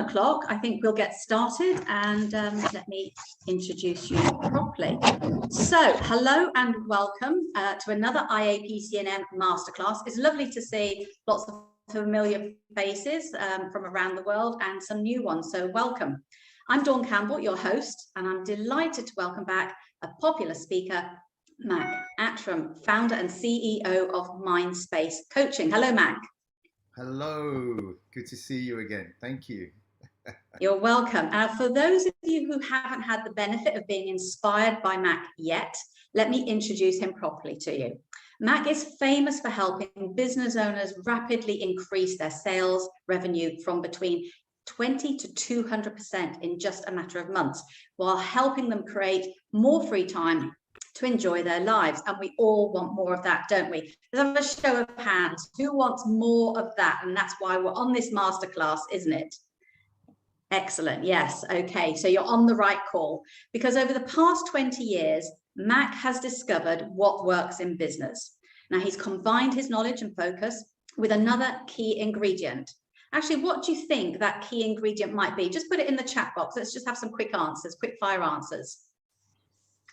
o'clock, I think we'll get started, and let me introduce you properly. So, hello and welcome to another IAPC&M Masterclass. It's lovely to see lots of familiar faces from around the world and some new ones, so welcome. I'm Dawn Campbell, your host, and I'm delighted to welcome back a popular speaker, Mac Attram, founder and CEO of Mindspace Coaching. Hello, Mac. Hello, good to see you again. Thank you. You're welcome. For those of you who haven't had the benefit of being inspired by Mac yet, let me introduce him properly to you. Mac is famous for helping business owners rapidly increase their sales revenue from between 20 to 200% in just a matter of months, while helping them create more free time to enjoy their lives. And we all want more of that, don't we? Let's have a show of hands. Who wants more of that? And that's why we're on this masterclass, isn't it? Excellent. Yes. Okay. So you're on the right call, because over the past 20 years, Mac has discovered what works in business. Now, he's combined his knowledge and focus with another key ingredient. Actually, what do you think that key ingredient might be? Just put it in the chat box. Let's just have some quick answers, quick fire answers.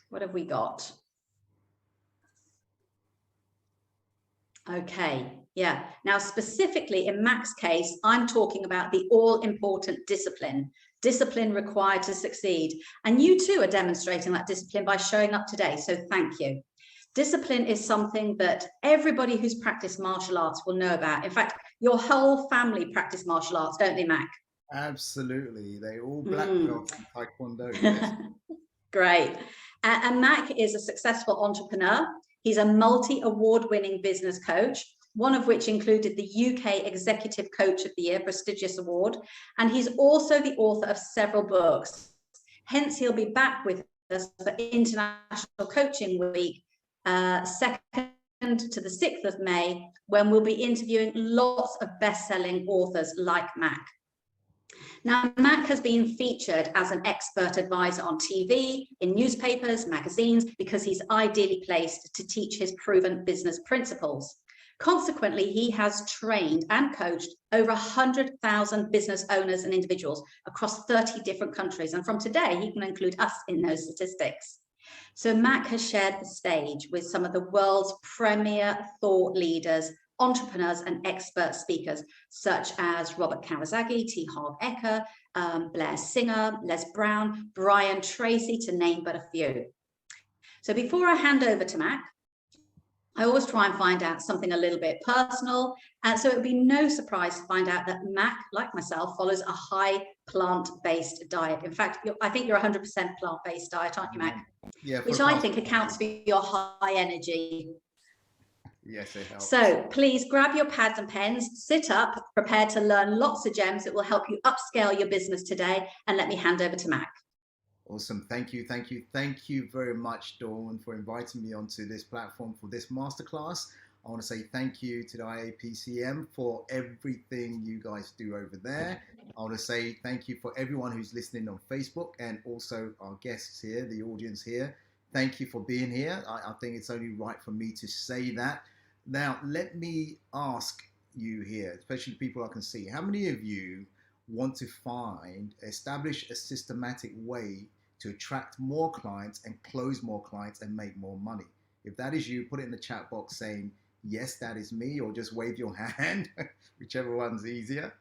What have we got? Okay, yeah. Now, specifically in Mac's case, I'm talking about the all-important discipline required to succeed. And you too are demonstrating that discipline by showing up today. So thank you. Discipline is something that everybody who's practiced martial arts will know about. In fact, your whole family practice martial arts, don't they, Mac? Absolutely. They all black belts in Taekwondo. Yes. Great. And Mac is a successful entrepreneur. He's a multi-award-winning business coach, one of which included the UK Executive Coach of the Year prestigious award. And he's also the author of several books. Hence, he'll be back with us for International Coaching Week, 2nd to the 6th of May, when we'll be interviewing lots of best-selling authors like Mac. Now, Mac has been featured as an expert advisor on TV, in newspapers, magazines, because he's ideally placed to teach his proven business principles. Consequently, he has trained and coached over 100,000 business owners and individuals across 30 different countries. And from today, he can include us in those statistics. So Mac has shared the stage with some of the world's premier thought leaders, entrepreneurs and expert speakers such as Robert Kawasaki, T. Harv Eker, Blair Singer, Les Brown, Brian Tracy, to name but a few. So before I hand over to Mac, I always try and find out something a little bit personal. So it would be no surprise to find out that Mac, like myself, follows a high plant-based diet. In fact, I think you're 100% plant-based diet, aren't you, Mac? Yeah. Which I think accounts for your high energy. Yes, it helps. So please grab your pads and pens, sit up, prepare to learn lots of gems that will help you upscale your business today. And let me hand over to Mac. Awesome. Thank you. Thank you. Thank you very much, Dawn, for inviting me onto this platform for this masterclass. I want to say thank you to the IAPC&M for everything you guys do over there. I want to say thank you for everyone who's listening on Facebook, and also our guests here, the audience here. Thank you for being here. I think it's only right for me to say that. Now, let me ask you here, especially people I can see, how many of you want to establish a systematic way to attract more clients and close more clients and make more money? If that is you, put it in the chat box saying, yes, that is me, or just wave your hand, whichever one's easier.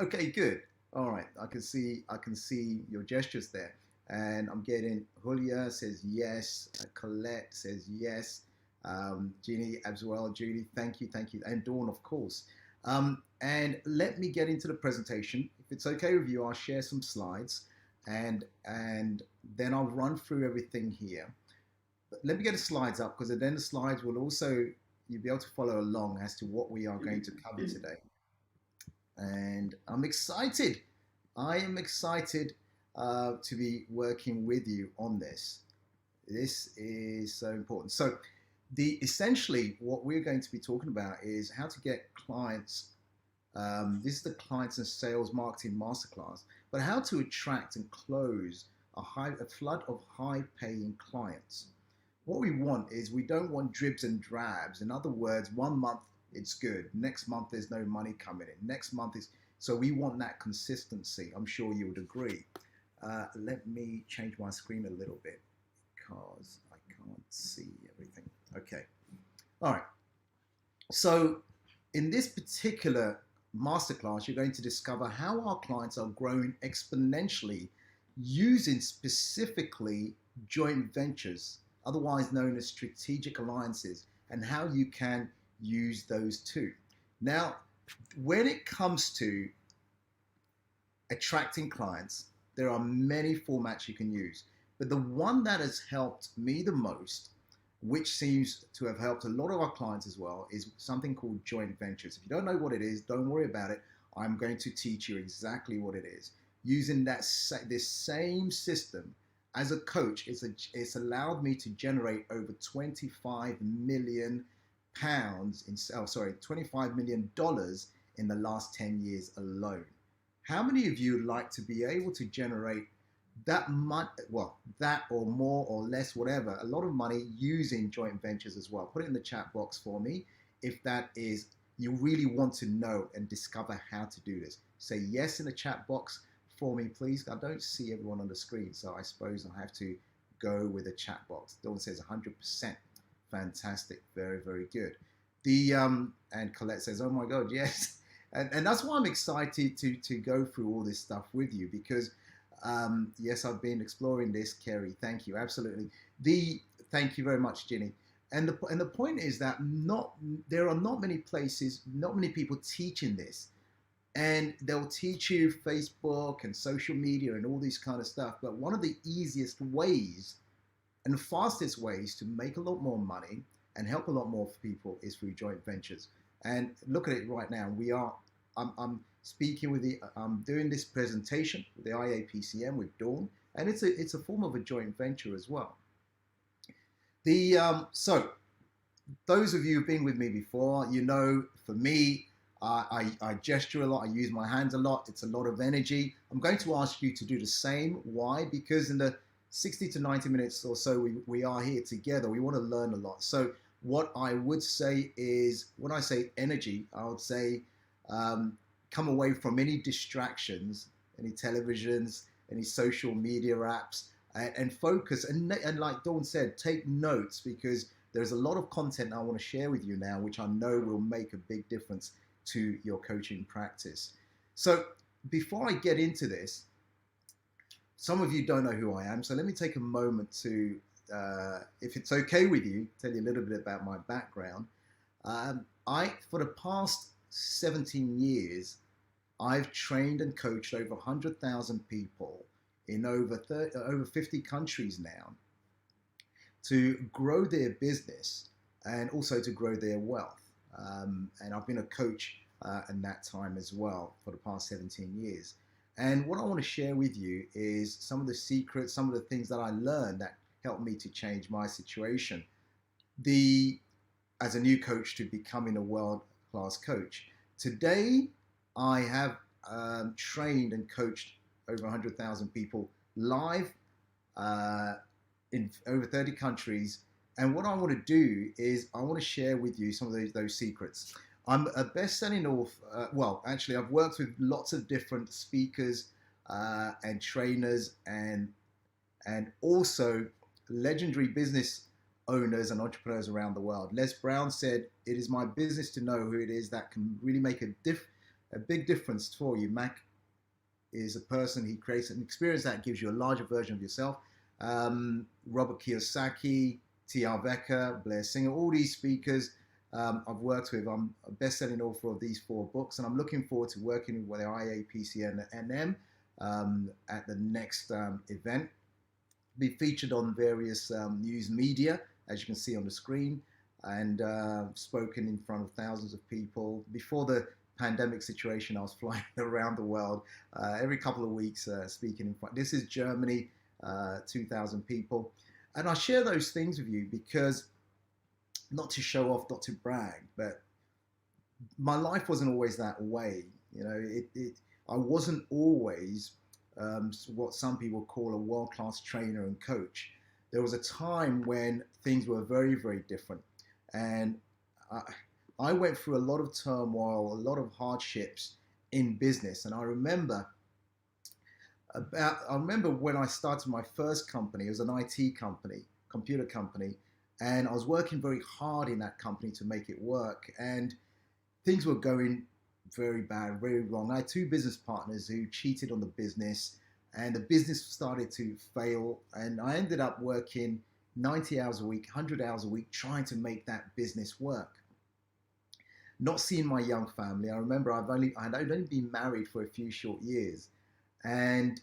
Okay, good. All right, I can see your gestures there. And I'm getting Julia says yes, Colette says yes, Jeannie as well. Julie, thank you, and Dawn, of course. And let me get into the presentation. If it's okay with you, I'll share some slides, and then I'll run through everything here. But let me get the slides up, because then the slides will also, you'll be able to follow along as to what we are going to cover today. And I'm excited. I am excited to be working with you on this. This is so important. So essentially what we're going to be talking about is how to get clients. This is the Clients and Sales Marketing Masterclass, but how to attract and close a flood of high-paying clients. What we want is, we don't want dribs and drabs. In other words, 1 month it's good, next month there's no money coming in, next month is. So we want that consistency. I'm sure you would agree. Let me change my screen a little bit because I can't see everything. Okay. All right. So in this particular masterclass, you're going to discover how our clients are growing exponentially using specifically joint ventures, otherwise known as strategic alliances, and how you can use those too. Now, when it comes to attracting clients, there are many formats you can use, but the one that has helped me the most, which seems to have helped a lot of our clients as well, is something called joint ventures. If you don't know what it is, don't worry about it. I'm going to teach you exactly what it is. Using this same system as a coach, it's allowed me to generate over 25 million pounds in, $25 million in the last 10 years alone. How many of you would like to be able to generate that much, well, that or more or less, whatever, a lot of money using joint ventures as well? Put it in the chat box for me if that is, you really want to know and discover how to do this. Say yes in the chat box for me, please. I don't see everyone on the screen, so I suppose I have to go with a chat box. Dawn says 100%. Fantastic. Very, very good. And Colette says, oh my God, yes. And that's why I'm excited to go through all this stuff with you, because yes, I've been exploring this, Kerry. Thank you. Absolutely. Thank you very much, Ginny. And the point is that there are not many places, not many people teaching this. And they'll teach you Facebook and social media and all this kind of stuff. But one of the easiest ways and fastest ways to make a lot more money and help a lot more people is through joint ventures. And look at it right now. I'm speaking with I'm doing this presentation with the IAPC&M with Dawn, and it's a form of a joint venture as well. So those of you who've been with me before, you know, for me, I gesture a lot. I use my hands a lot. It's a lot of energy. I'm going to ask you to do the same. Why? Because in the 60 to 90 minutes or so we are here together, we want to learn a lot. So what I would say is, when I say energy, I would say come away from any distractions, any televisions, any social media apps, and focus. And like Dawn said, take notes, because there's a lot of content I want to share with you now, which I know will make a big difference to your coaching practice. So before I get into this, some of you don't know who I am, so let me take a moment to, if it's okay with you, tell you a little bit about my background. For the past 17 years, I've trained and coached over 100,000 people in over 50 countries now to grow their business and also to grow their wealth. And I've been a coach in that time as well for the past 17 years. And what I want to share with you is some of the secrets, some of the things that I learned that helped me to change my situation. As a new coach to becoming a world-class coach. Today, I have trained and coached over 100,000 people live in over 30 countries. And what I want to do is I want to share with you some of those secrets. I'm a best-selling author. Well, actually, I've worked with lots of different speakers and trainers and also legendary business owners and entrepreneurs around the world. Les Brown said, "It is my business to know who it is that can really make a big difference for you." Mac is a person, he creates an experience that gives you a larger version of yourself. Robert Kiyosaki, T.R. Becker, Blair Singer, all these speakers I've worked with. I'm a best-selling author of these 4 books, and I'm looking forward to working with the IAPC&M at the next event. Be featured on various news media, as you can see on the screen, and spoken in front of thousands of people. Before the pandemic situation, I was flying around the world every couple of weeks speaking in front. This is Germany, 2,000 people. And I share those things with you because, not to show off, not to brag, but my life wasn't always that way. You know, I wasn't always what some people call a world-class trainer and coach. There was a time when things were very, very different. And I went through a lot of turmoil, a lot of hardships in business. And I remember when I started my first company. It was an IT company, computer company, and I was working very hard in that company to make it work. And things were going very bad, very wrong. I had two business partners who cheated on the business, and the business started to fail. And I ended up working 90 hours a week, 100 hours a week, trying to make that business work. Not seeing my young family. I remember I'd only been married for a few short years, and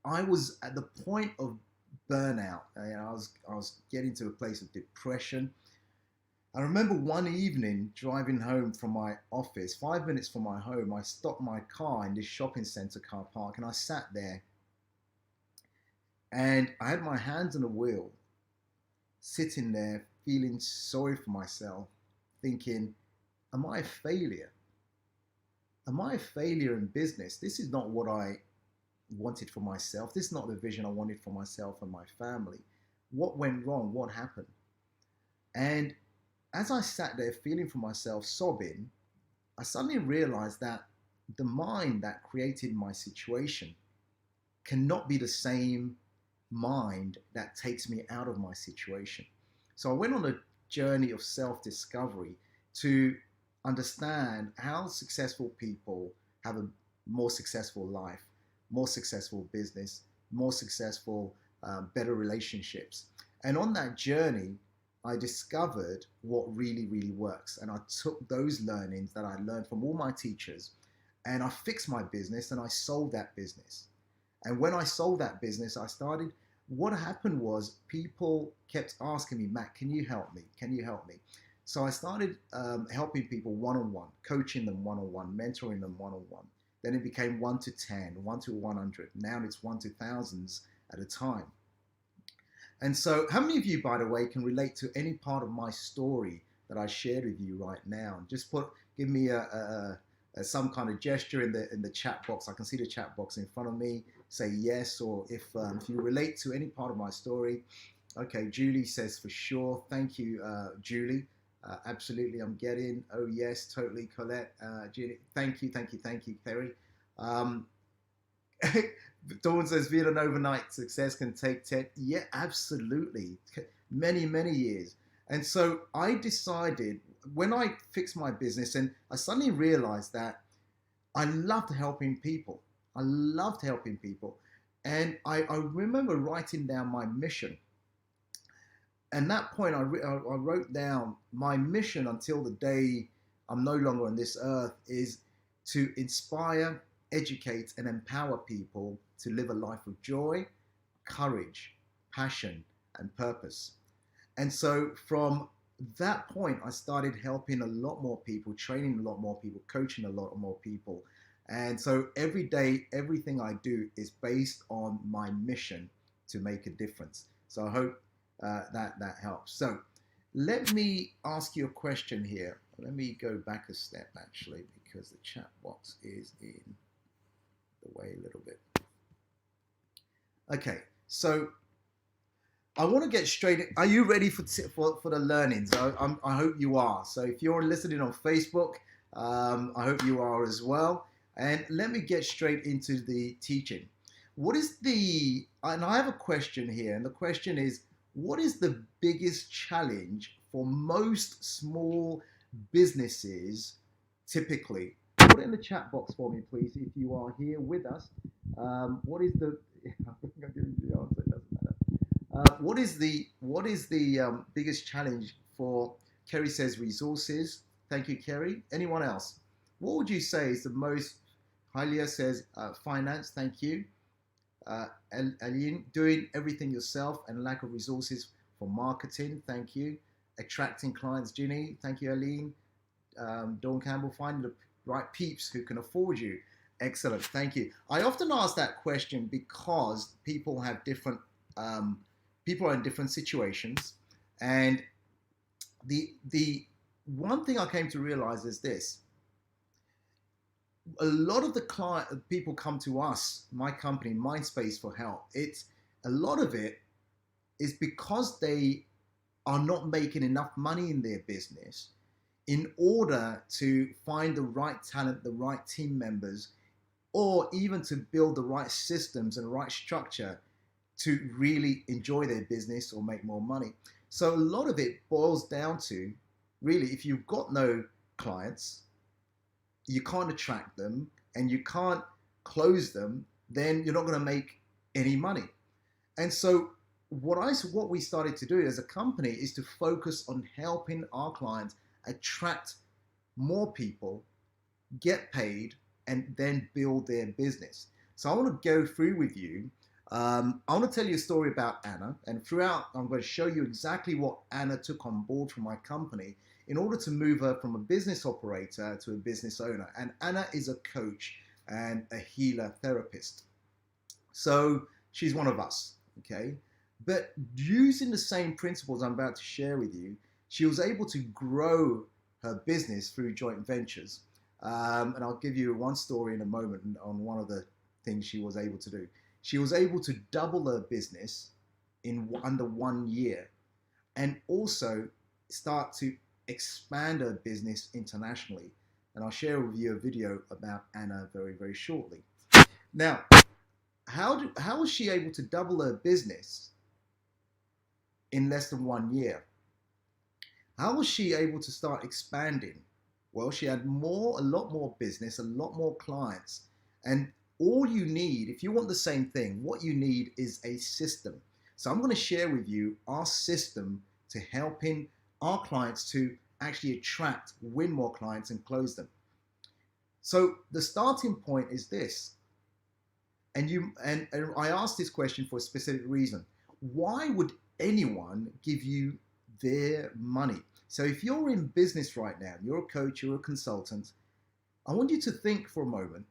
I was at the point of burnout. I was getting to a place of depression. I remember one evening driving home from my office, 5 minutes from my home. I stopped my car in this shopping center car park, and I sat there, and I had my hands on the wheel, sitting there feeling sorry for myself, thinking, am I a failure? Am I a failure in business? This is not what I wanted for myself. This is not the vision I wanted for myself and my family. What went wrong? What happened? And as I sat there feeling for myself, sobbing, I suddenly realized that the mind that created my situation cannot be the same mind that takes me out of my situation. So I went on a journey of self-discovery to understand how successful people have a more successful life, more successful business, more successful, better relationships. And on that journey, I discovered what really, really works. And I took those learnings that I learned from all my teachers, and I fixed my business, and I sold that business. And when I sold that business, what happened was people kept asking me, Mac, can you help me? Can you help me? So I started helping people one-on-one, coaching them one-on-one, mentoring them one-on-one. Then it became 1 to 10, 1 to 100. Now it's 1 to thousands at a time. And so how many of you, by the way, can relate to any part of my story that I shared with you right now? Just give me some kind of gesture in the chat box. I can see the chat box in front of me. Say yes, or if you relate to any part of my story. Okay, Julie says for sure. Thank you, Julie. Absolutely, I'm getting. Oh yes, totally, Colette. Julie, thank you, Kerry. Dawn says being an overnight success can take 10. Yeah, absolutely. Many, many years. And so I decided when I fixed my business, and I suddenly realized that I loved helping people. I loved helping people. And I remember writing down my mission. And that point, I wrote down my mission until the day I'm no longer on this earth is to inspire, educate, and empower people to live a life of joy, courage, passion, and purpose. And so from that point, I started helping a lot more people, training a lot more people, coaching a lot more people. And so every day, everything I do is based on my mission to make a difference. So I hope that helps. So let me ask you a question here. Let me go back a step, actually, because the chat box is in the way a little bit. Okay, so I want to get straight in. Are you ready for the learnings? I hope you are. So if you're listening on Facebook, I hope you are as well. And let me get straight into the teaching. And I have a question here, and the question is, what is the biggest challenge for most small businesses typically? Put it in the chat box for me, please, if you are here with us. What is the? I think I'm giving you the answer. It doesn't matter. What is the biggest challenge for? Kerry says resources. Thank you, Kerry. Anyone else? What would you say is the most? Hylia says finance. Thank you. Aline, doing everything yourself and lack of resources for marketing. Thank you. Attracting clients. Ginny. Thank you, Aline. Dawn Campbell, finding the right peeps who can afford you. Excellent. Thank you. I often ask that question because people have different, people are in different situations. And the one thing I came to realize is this. A lot of the people come to us, my company, Mindspace, for help. A lot of it is because they are not making enough money in their business. in order to find the right talent, the right team members, or even to build the right systems and right structure to really enjoy their business or make more money. So a lot of it boils down to, really, if you've got no clients, you can't attract them, and you can't close them, then you're not going to make any money. And so what we started to do as a company is to focus on helping our clients attract more people, get paid, and then build their business. So I want to go through with you. I want to tell you a story about Anna, and throughout I'm going to show you exactly what Anna took on board from my company in order to move her from a business operator to a business owner. And Anna is a coach and a healer therapist. So she's one of us, okay? But using the same principles I'm about to share with you, she was able to grow her business through joint ventures. And I'll give you one story in a moment on one of the things she was able to do. She was able to double her business in under 1 year, and also start to expand her business internationally. And I'll share with you a video about Anna very, very shortly. Now, how was she able to double her business in less than 1 year? How was she able to start expanding? Well, she had a lot more business, a lot more clients. And all you need, if you want the same thing, what you need is a system. So I'm going to share with you our system to helping our clients to actually attract, win more clients and close them. So the starting point is this. And I asked this question for a specific reason. Why would anyone give you their money? So if you're in business right now, you're a coach, you're a consultant, I want you to think for a moment,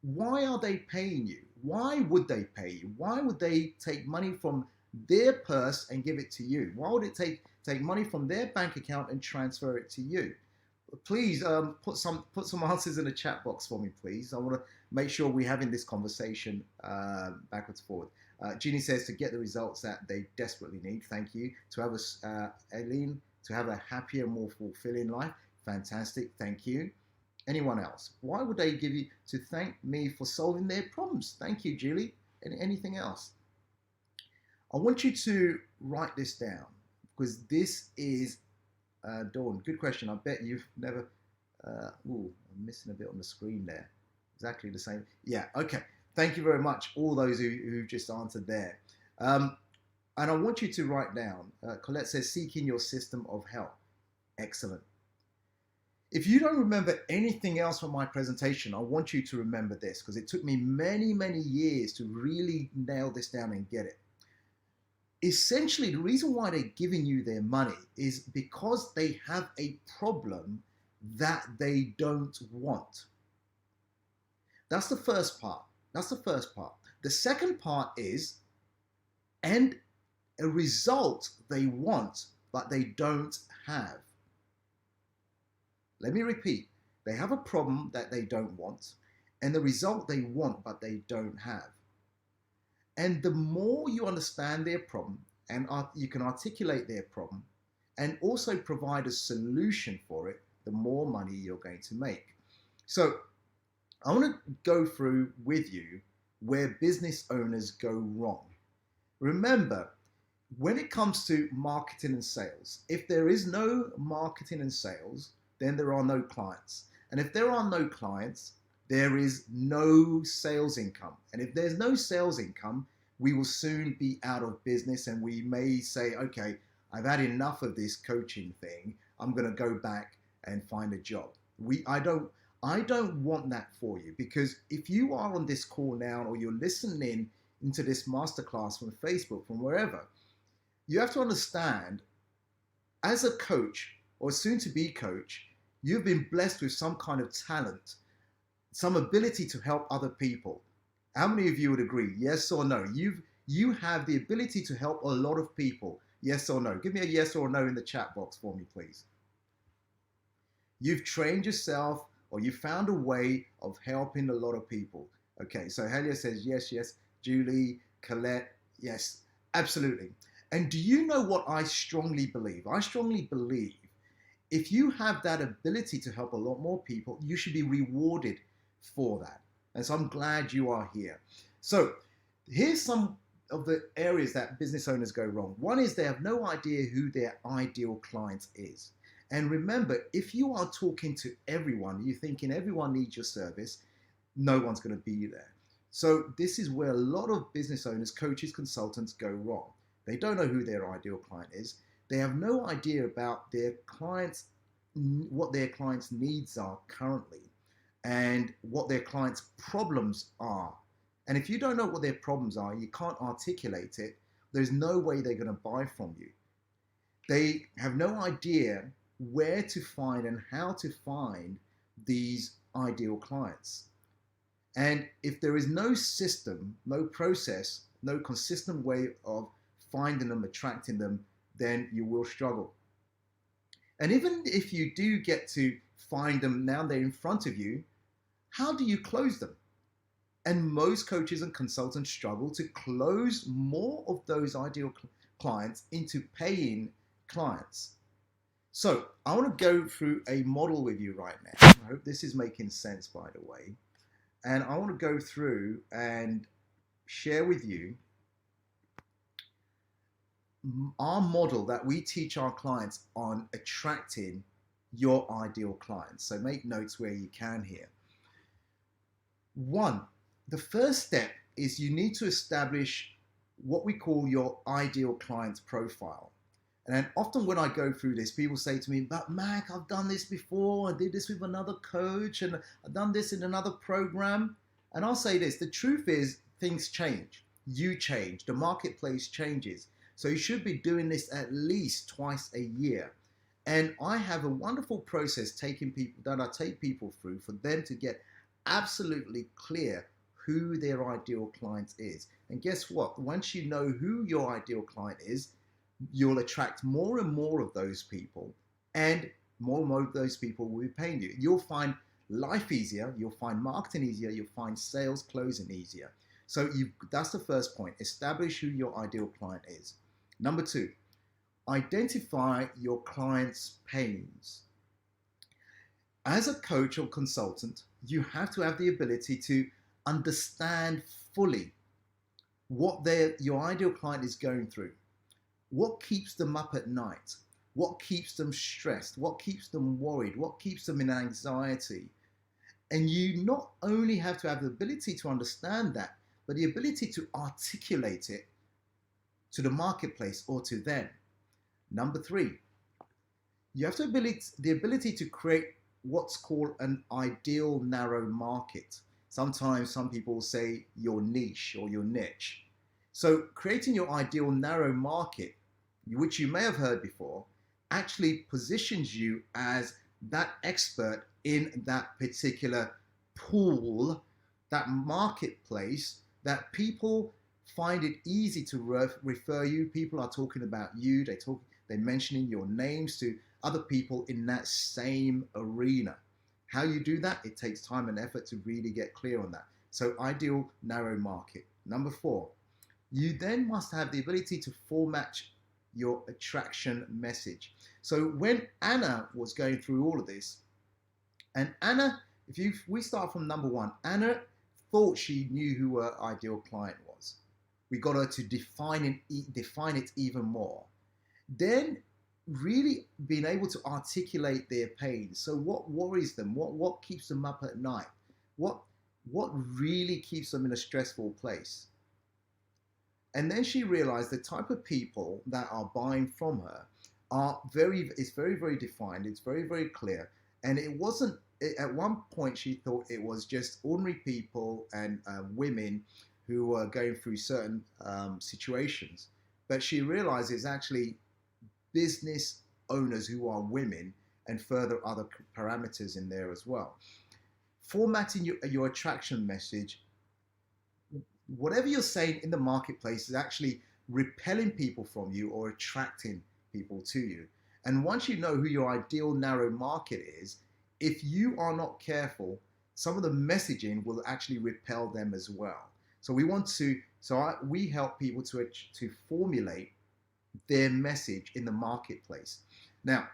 why are they paying you? Why would they pay you? Why would they take money from their purse and give it to you? Why would it take money from their bank account and transfer it to you? Please put some answers in the chat box for me, please. I want to make sure we're having this conversation backwards forward. Jeannie says to get the results that they desperately need. Thank you. To have Eileen, to have a happier, more fulfilling life. Fantastic. Thank you. Anyone else? Why would they give you to thank me for solving their problems? Thank you, Julie. Anything else? I want you to write this down, because this is Dawn. Good question. I bet you've never. I'm missing a bit on the screen there. Exactly the same. Yeah. Okay. Thank you very much, all those who just answered there. And I want you to write down. Colette says, seeking your system of help. Excellent. If you don't remember anything else from my presentation, I want you to remember this, because it took me many, many years to really nail this down and get it. Essentially, the reason why they're giving you their money is because they have a problem that they don't want. That's the first part. The second part is, and a result they want, but they don't have. Let me repeat. They have a problem that they don't want, and the result they want, but they don't have. And the more you understand their problem, and you can articulate their problem, and also provide a solution for it, the more money you're going to make. So I want to go through with you where business owners go wrong. Remember, when it comes to marketing and sales, if there is no marketing and sales, then there are no clients. And if there are no clients, there is no sales income. And if there's no sales income, we will soon be out of business, and we may say, okay, I've had enough of this coaching thing. I'm going to go back and find a job. I don't want that for you, because if you are on this call now, or you're listening into this masterclass from Facebook, from wherever, you have to understand, as a coach or soon to be coach, you've been blessed with some kind of talent, some ability to help other people. How many of you would agree? Yes or no? You have the ability to help a lot of people. Yes or no? Give me a yes or no in the chat box for me, please. You've trained yourself, or you found a way of helping a lot of people. Okay, so Helia says yes, yes. Julie, Colette, yes, absolutely. And do you know what I strongly believe? I strongly believe if you have that ability to help a lot more people, you should be rewarded for that. And so I'm glad you are here. So here's some of the areas that business owners go wrong. One is they have no idea who their ideal client is. And remember, if you are talking to everyone, you're thinking everyone needs your service, no one's going to be there. So this is where a lot of business owners, coaches, consultants go wrong. They don't know who their ideal client is. They have no idea about their clients, what their clients' needs are currently, and what their clients' problems are. And if you don't know what their problems are, you can't articulate it, there's no way they're going to buy from you. They have no idea where to find and how to find these ideal clients. And if there is no system, no process, no consistent way of finding them, attracting them, then you will struggle. And even if you do get to find them, now they're in front of you, how do you close them? And most coaches and consultants struggle to close more of those ideal clients into paying clients. So I want to go through a model with you right now. I hope this is making sense, by the way. And I want to go through and share with you our model that we teach our clients on attracting your ideal clients. So make notes where you can here. One, the first step is you need to establish what we call your ideal client profile. And then often when I go through this, people say to me, but Mac, I've done this before. I did this with another coach and I've done this in another program. And I'll say this, the truth is things change. You change, the marketplace changes. So you should be doing this at least twice a year. And I have a wonderful process taking people that I take people through for them to get absolutely clear who their ideal client is. And guess what? Once you know who your ideal client is, you'll attract more and more of those people, and more and more of those people will be paying you. You'll find life easier, you'll find marketing easier, you'll find sales closing easier. So that's the first point. Establish who your ideal client is. Number two, identify your client's pains. As a coach or consultant, you have to have the ability to understand fully what your ideal client is going through. What keeps them up at night? What keeps them stressed? What keeps them worried? What keeps them in anxiety? And you not only have to have the ability to understand that, but the ability to articulate it to the marketplace or to them. Number three, you have the ability to create what's called an ideal narrow market. Sometimes some people say your niche or your niche. So creating your ideal narrow market, which you may have heard before, actually positions you as that expert in that particular pool, that marketplace, that people find it easy to refer you. People are talking about you. They're mentioning your names to other people in that same arena. How you do that? It takes time and effort to really get clear on that. So ideal narrow market. Number four, you then must have the ability to format your attraction message. So when Anna was going through all of this, and Anna, we start from number one, Anna thought she knew who her ideal client was. We got her to define it even more. Then really being able to articulate their pain. So what worries them? What keeps them up at night? What really keeps them in a stressful place? And then she realized the type of people that are buying from her it's very, very defined. It's very, very clear. And at one point she thought it was just ordinary people and women who were going through certain situations. But she realized it's actually business owners who are women, and further other parameters in there as well. Formatting your attraction message, whatever you're saying in the marketplace is actually repelling people from you or attracting people to you. And once you know who your ideal narrow market is, if you are not careful, some of the messaging will actually repel them as well. So we help people to formulate their message in the marketplace. Now,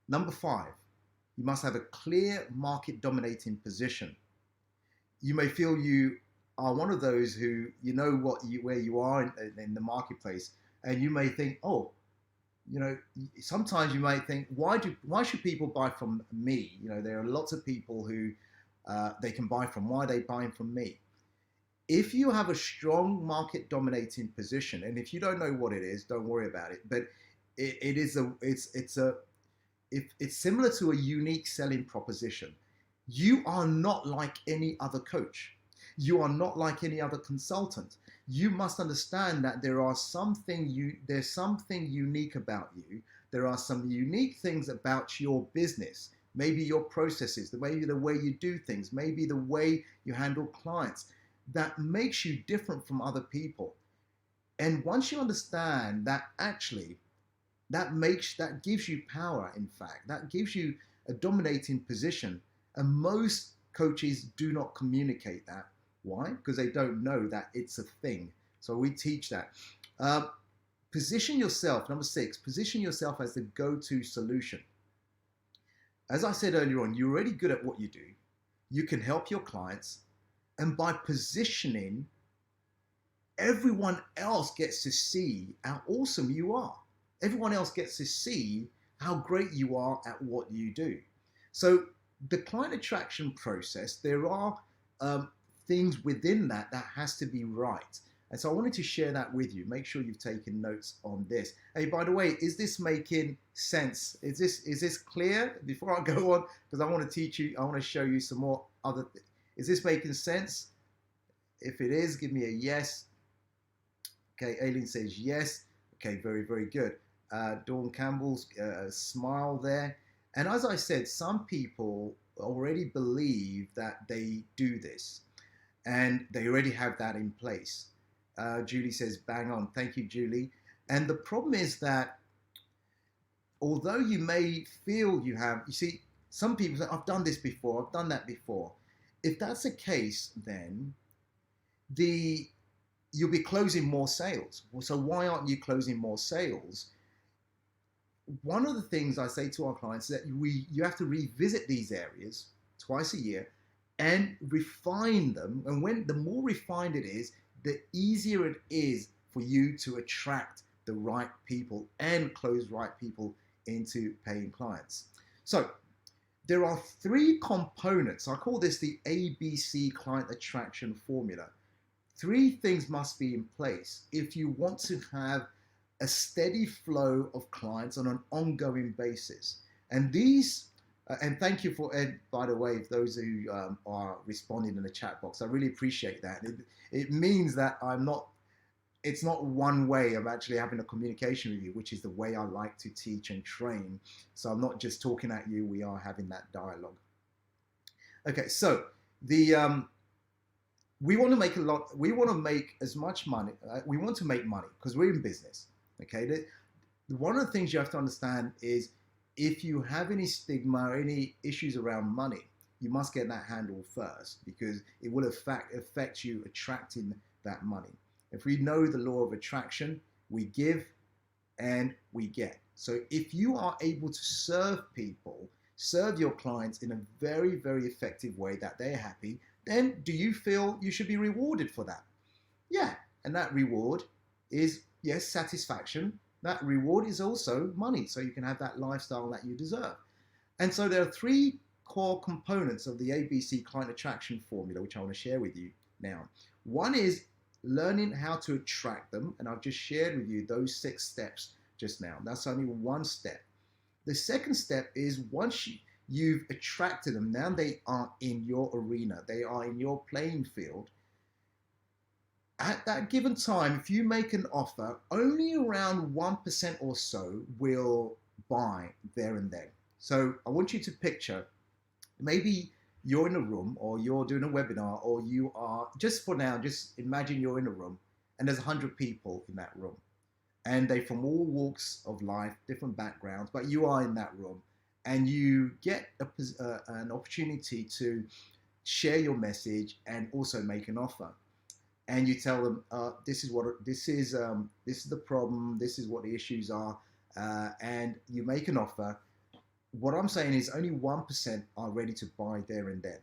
Number 5, you must have a clear market dominating position. You may feel you are one of those who where you are in the marketplace, and you may think, oh, sometimes you might think, why should people buy from me? There are lots of people who they can buy from. Why are they buying from me? If you have a strong market dominating position, and if you don't know what it is, don't worry about it. But it's similar to a unique selling proposition. You are not like any other coach. You are not like any other consultant. You must understand that there's something unique about you. There are some unique things about your business. Maybe your processes, maybe the way you do things, maybe the way you handle clients, that makes you different from other people. And once you understand that, actually, that gives you power. In fact, that gives you a dominating position. And most coaches do not communicate that. Why? Because they don't know that it's a thing. So we teach that. Position yourself. Number 6, position yourself as the go-to solution. As I said earlier on, you're already good at what you do. You can help your clients. And by positioning, everyone else gets to see how awesome you are. Everyone else gets to see how great you are at what you do. So the client attraction process, there are things within that has to be right. And so I wanted to share that with you. Make sure you've taken notes on this. Hey, by the way, is this making sense? Is this clear? Before I go on, because I want to teach you, I want to show you some more other things. Is this making sense? If it is, give me a yes. Okay, Aileen says yes. Okay, very, very good. Dawn Campbell's smile there. And as I said, some people already believe that they do this and they already have that in place. Julie says, bang on. Thank you, Julie. And the problem is that although you may feel you have, you see, some people say, I've done this before, I've done that before. If that's the case, then you'll be closing more sales. So why aren't you closing more sales? One of the things I say to our clients is that you have to revisit these areas twice a year and refine them. And the more refined it is, the easier it is for you to attract the right people and close right people into paying clients. So there are 3 components. I call this the ABC client attraction formula. 3 things must be in place if you want to have a steady flow of clients on an ongoing basis. And these, and thank you for Ed, by the way, those who are responding in the chat box. I really appreciate that. It means that it's not one way of actually having a communication with you, which is the way I like to teach and train. So I'm not just talking at you, we are having that dialogue. Okay, so we want to make as much money. We want to make money because we're in business. Okay, one of the things you have to understand is if you have any stigma or any issues around money, you must get that handled first, because it will affect you attracting that money. If we know the law of attraction, we give and we get. So if you are able to serve your clients in a very, very effective way that they're happy, then do you feel you should be rewarded for that? Yeah, and that reward is, yes, satisfaction. That reward is also money, so you can have that lifestyle that you deserve. And so there are 3 core components of the ABC client attraction formula, which I want to share with you now. One is learning how to attract them, and I've just shared with you those 6 steps just now. That's only one step. The second step is once you've attracted them, now they are in your arena, they are in your playing field. At that given time, if you make an offer, only around 1% or so will buy there and then. So I want you to picture, maybe you're in a room or you're doing a webinar, or you are, just for now, just imagine you're in a room and there's 100 people in that room. And they from all walks of life, different backgrounds, but you are in that room and you get an opportunity to share your message and also make an offer. And you tell them, this is the problem, this is what the issues are, and you make an offer. what I'm saying is only 1% are ready to buy there and then.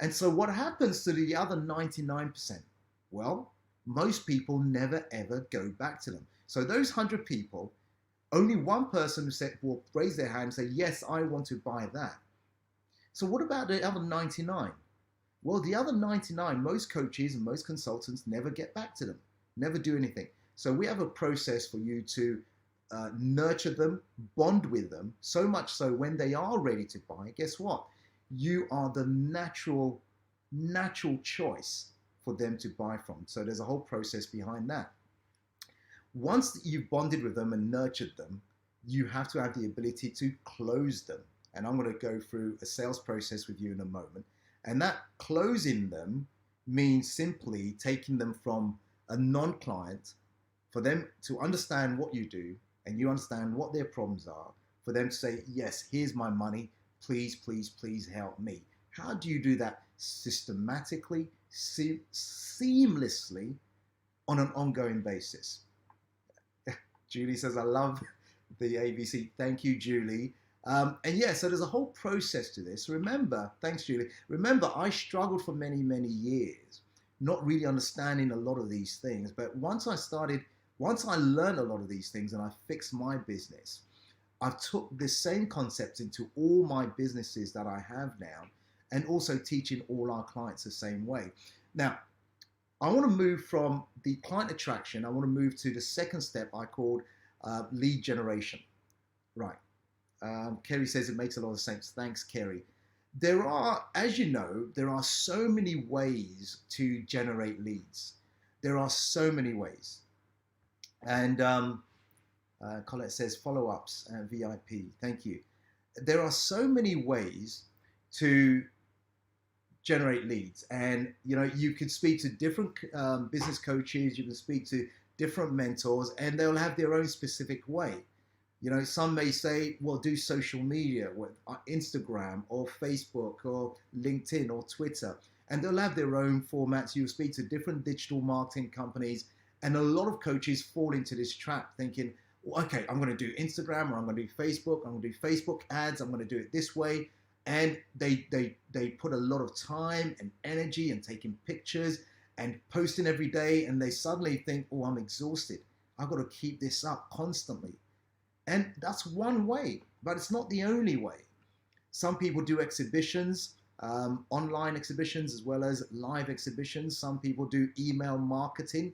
And so what happens to the other 99%? Well, most people never ever go back to them. So those 100 people, only one person who said, will raise their hand and say, yes, I want to buy that. So what about the other 99? Well, the other 99, most coaches and most consultants never get back to them, never do anything. So we have a process for you to nurture them, bond with them, so much so when they are ready to buy, guess what? You are the natural choice for them to buy from. So there's a whole process behind that. Once you've bonded with them and nurtured them, you have to have the ability to close them. And I'm going to go through a sales process with you in a moment. And that closing them means simply taking them from a non-client, for them to understand what you do and you understand what their problems are, for them to say, yes, here's my money, please, please, please help me. How do you do that? Systematically, seamlessly, on an ongoing basis. Julie says, I love the ABC. Thank you, Julie. And yeah, so there's a whole process to this. Remember, thanks, Julie. Remember, I struggled for many, many years, not really understanding a lot of these things. But once I learned a lot of these things and I fixed my business, I've took this same concept into all my businesses that I have now, and also teaching all our clients the same way. Now, I want to move from the client attraction. I want to move to the second step I called lead generation. Right. Kerry says it makes a lot of sense. Thanks, Kerry. There are, as you know, there are so many ways to generate leads. There are so many ways. And Colette says follow-ups and VIP. Thank you. There are so many ways to generate leads, and you could speak to different business coaches, you can speak to different mentors, and they'll have their own specific way. Some may say, well, do social media with Instagram or Facebook or LinkedIn or Twitter, and they'll have their own formats. You'll speak to different digital marketing companies, and a lot of coaches fall into this trap thinking, well, okay, I'm going to do Instagram, or I'm going to do Facebook, I'm going to do Facebook ads, I'm going to do it this way. And they put a lot of time and energy and taking pictures and posting every day, and they suddenly think, oh, I'm exhausted. I've got to keep this up constantly. And that's one way, but it's not the only way. Some people do exhibitions, online exhibitions as well as live exhibitions. Some people do email marketing.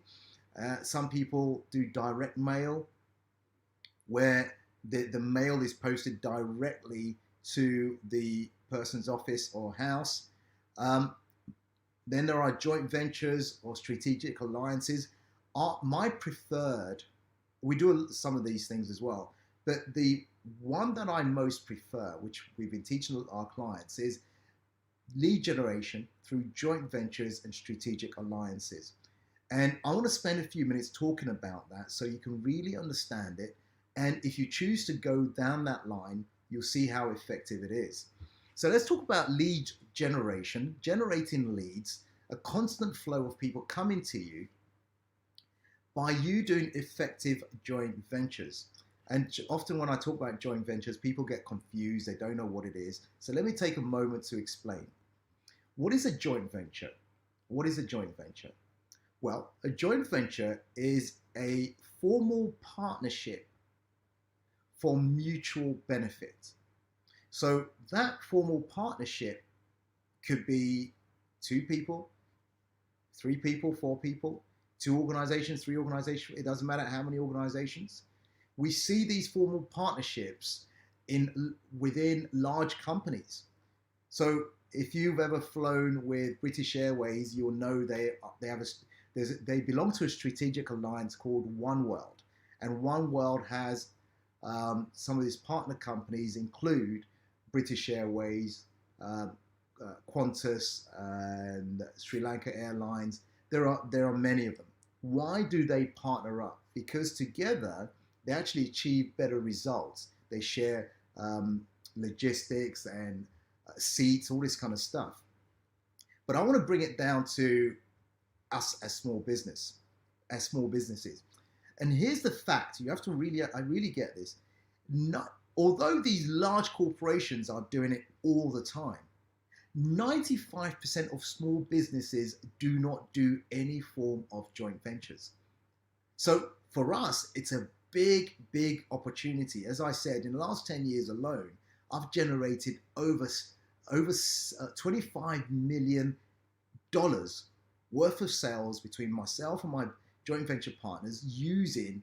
Some people do direct mail, where the mail is posted directly to the person's office or house. Then there are joint ventures or strategic alliances. My preferred, we do some of these things as well, but the one that I most prefer, which we've been teaching our clients, is lead generation through joint ventures and strategic alliances. And I want to spend a few minutes talking about that so you can really understand it. And if you choose to go down that line, you'll see how effective it is. So let's talk about lead generation, generating leads, a constant flow of people coming to you by you doing effective joint ventures. And often when I talk about joint ventures, people get confused. They don't know what it is. So let me take a moment to explain. What is a joint venture? What is a joint venture? Well, a joint venture is a formal partnership for mutual benefit. So that formal partnership could be 2 people, 3 people, 4 people, 2 organizations, 3 organizations. It doesn't matter how many organizations. We see these formal partnerships within large companies. So if you've ever flown with British Airways, you'll know they belong to a strategic alliance called One World, and One World has some of these partner companies include British Airways, Qantas, and Sri Lanka Airlines. There are many of them. Why do they partner up? Because together they actually achieve better results. They share logistics and seats, all this kind of stuff. But I want to bring it down to us as small businesses. And here's the fact: I really get this. Although these large corporations are doing it all the time, 95% of small businesses do not do any form of joint ventures. So for us, it's a big, big opportunity. As I said, in the last 10 years alone, I've generated over $25 million worth of sales between myself and my joint venture partners using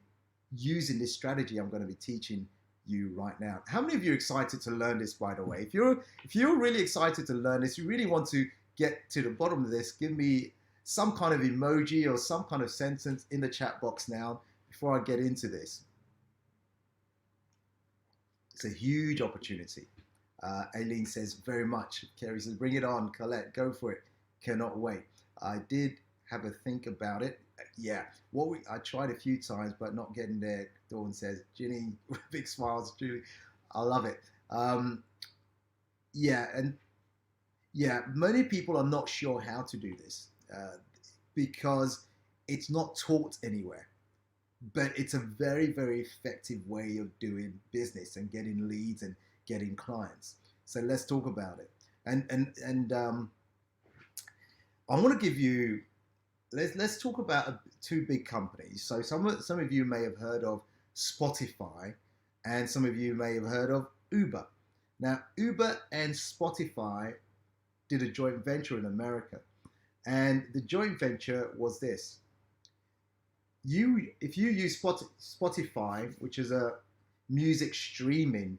this strategy I'm going to be teaching you right now. How many of you are excited to learn this, by the way? If you're really excited to learn this, you really want to get to the bottom of this, give me some kind of emoji or some kind of sentence in the chat box now before I get into this. It's a huge opportunity. Aileen says, very much. Kerry says, bring it on. Colette, go for it. Cannot wait. I did have a think about it. Yeah, I tried a few times, but not getting there. Dawn says, Ginny, big smiles, Julie. I love it. Many people are not sure how to do this because it's not taught anywhere. But it's a very, very effective way of doing business and getting leads and getting clients. So let's talk about it. And I want to give you. Let's talk about two big companies. So some of you may have heard of Spotify, and some of you may have heard of Uber. Now, Uber and Spotify did a joint venture in America, and the joint venture was this. If you use Spotify, which is a music streaming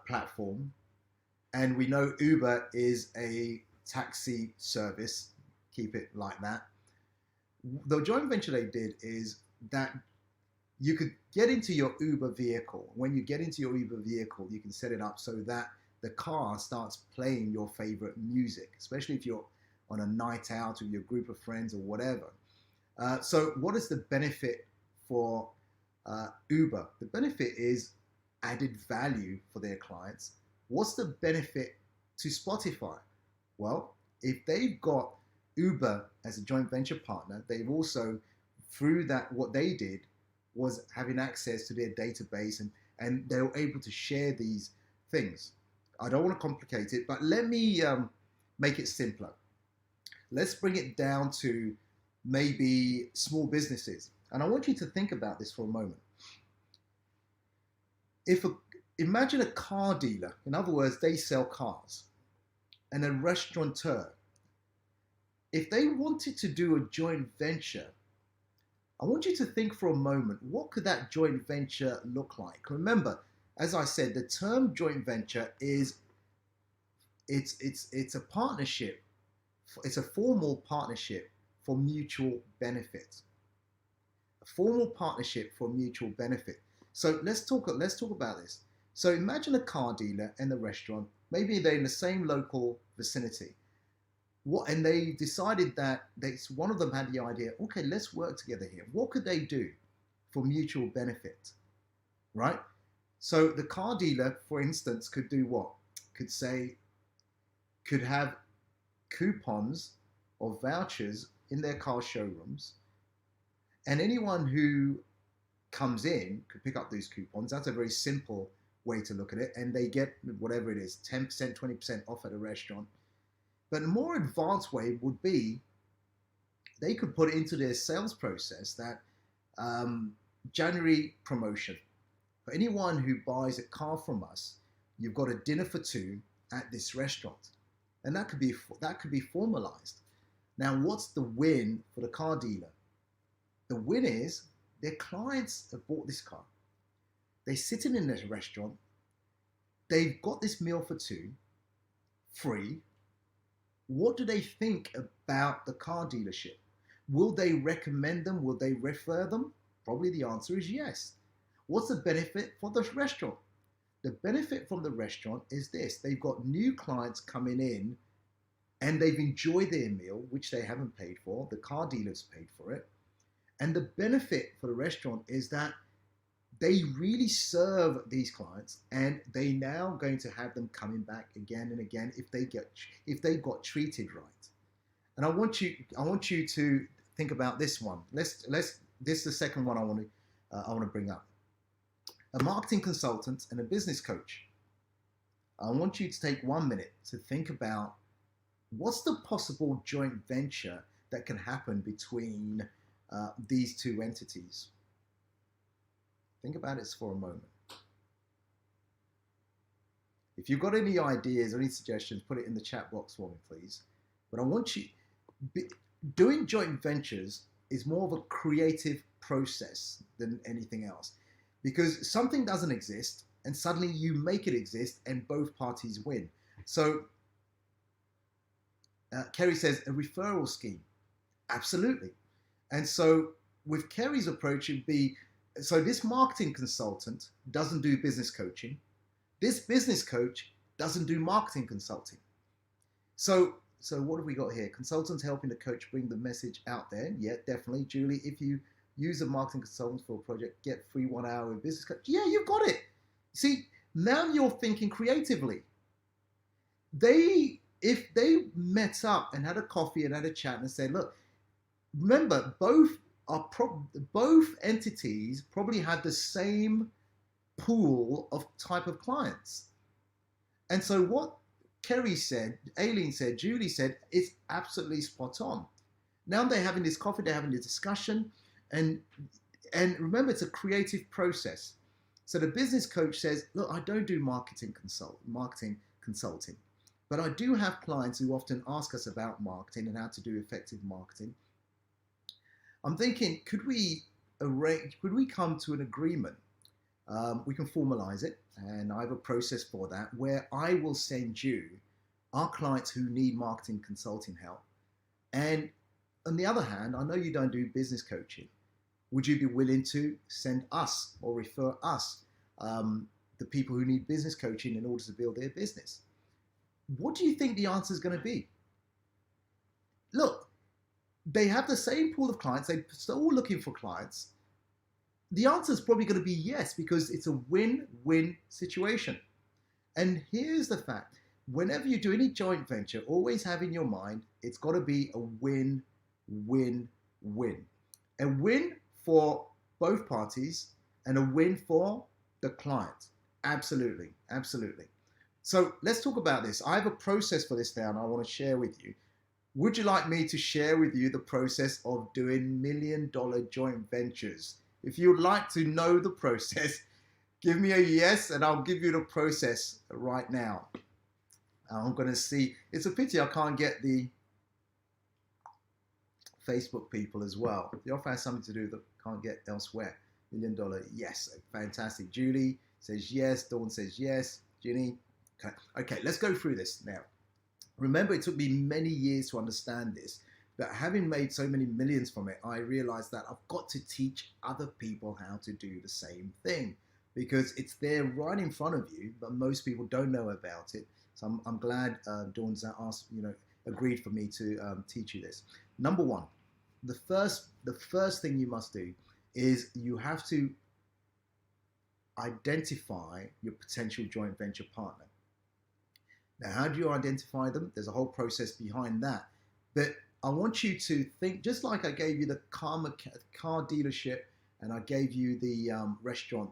platform, and we know Uber is a taxi service, keep it like that. The joint venture they did is that you could get into your Uber vehicle. When you get into your Uber vehicle, you can set it up so that the car starts playing your favorite music, especially if you're on a night out with your group of friends or whatever. So what is the benefit for Uber? The benefit is added value for their clients. What's the benefit to Spotify? Well, if they've got Uber as a joint venture partner, they've also, through that, what they did was having access to their database, and they were able to share these things. I don't want to complicate it, but let me make it simpler. Let's bring it down to maybe small businesses. And I want you to think about this for a moment. Imagine a car dealer, in other words, they sell cars, and a restaurateur. If they wanted to do a joint venture, I want you to think for a moment, what could that joint venture look like? Remember, as I said, the term joint venture is, it's a partnership. It's a formal partnership for mutual benefit. A formal partnership for mutual benefit. So let's talk about this. So imagine a car dealer and a restaurant. Maybe they're in the same local vicinity. And they decided that one of them had the idea, okay, let's work together here. What could they do for mutual benefit, right? So the car dealer, for instance, could do what? Could have coupons or vouchers in their car showrooms, and anyone who comes in could pick up these coupons. That's a very simple way to look at it, and they get whatever it is, 10%, 20% off at a restaurant. But a more advanced way would be they could put into their sales process that January promotion. For anyone who buys a car from us, you've got a dinner for two at this restaurant. And that could be formalized. Now, what's the win for the car dealer? The win is their clients have bought this car. They're sitting in this restaurant. They've got this meal for two, free. What do they think about the car dealership? Will they recommend them? Will they refer them? Probably the answer is yes. What's the benefit for the restaurant? The benefit from the restaurant is this. They've got new clients coming in and they've enjoyed their meal, which they haven't paid for. The car dealer's paid for it. And the benefit for the restaurant is that they really serve these clients, and they now going to have them coming back again and again if they got treated right. And I want you to think about this one. This is the second one I want to bring up. a marketing consultant and a business coach. I want you to take 1 minute to think about what's the possible joint venture that can happen between these two entities. Think about it for a moment. If you've got any ideas or any suggestions, put it in the chat box for me, please. But I want you, doing joint ventures is more of a creative process than anything else, because something doesn't exist and suddenly you make it exist and both parties win. So Kerry says a referral scheme. Absolutely. And so with Kerry's approach, it'd be, so this marketing consultant doesn't do business coaching. This business coach doesn't do marketing consulting. So what have we got here? Consultants helping the coach bring the message out there. Yeah, definitely. Julie, if you use a marketing consultant for a project, get free 1 hour with business coach. Yeah, you've got it. See, now you're thinking creatively. If they met up and had a coffee and had a chat and said, look, remember, both entities probably had the same pool of type of clients. And so what Kerry said, Aileen said, Julie said, is absolutely spot on. Now they're having this coffee, they're having this discussion, and remember, it's a creative process. So the business coach says, look, I don't do marketing consulting, but I do have clients who often ask us about marketing and how to do effective marketing. I'm thinking, could we come to an agreement? We can formalize it, and I have a process for that where I will send you our clients who need marketing consulting help. And on the other hand, I know you don't do business coaching. Would you be willing to send us or refer us the people who need business coaching in order to build their business? What do you think the answer is going to be? Look, they have the same pool of clients. They're all looking for clients. The answer is probably going to be yes, because it's a win-win situation. And here's the fact. Whenever you do any joint venture, always have in your mind, it's got to be a win-win-win. A win for both parties and a win for the client. Absolutely, absolutely. So let's talk about this. I have a process for this now, and I want to share with you. Would you like me to share with you the process of doing $1 million joint ventures? If you'd like to know the process, give me a yes, and I'll give you the process right now. I'm going to see. It's a pity I can't get the Facebook people as well. They often have something to do that can't get elsewhere. $1 million, yes, fantastic. Julie says yes. Dawn says yes. Ginny, okay, let's go through this now. Remember, it took me many years to understand this, but having made so many millions from it, I realized that I've got to teach other people how to do the same thing, because it's there right in front of you, but most people don't know about it. So I'm glad Dawn's agreed for me to teach you this. Number one, the first thing you must do is you have to identify your potential joint venture partner. Now, how do you identify them? There's a whole process behind that. But I want you to think, just like I gave you the car dealership, and I gave you the restaurant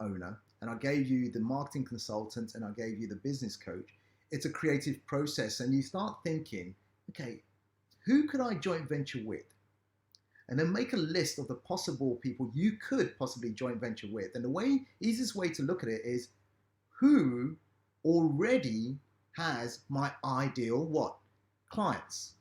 owner, and I gave you the marketing consultant, and I gave you the business coach. It's a creative process, and you start thinking, okay, who could I joint venture with? And then make a list of the possible people you could possibly joint venture with. And the easiest way to look at it is, who already has my ideal what? Clients.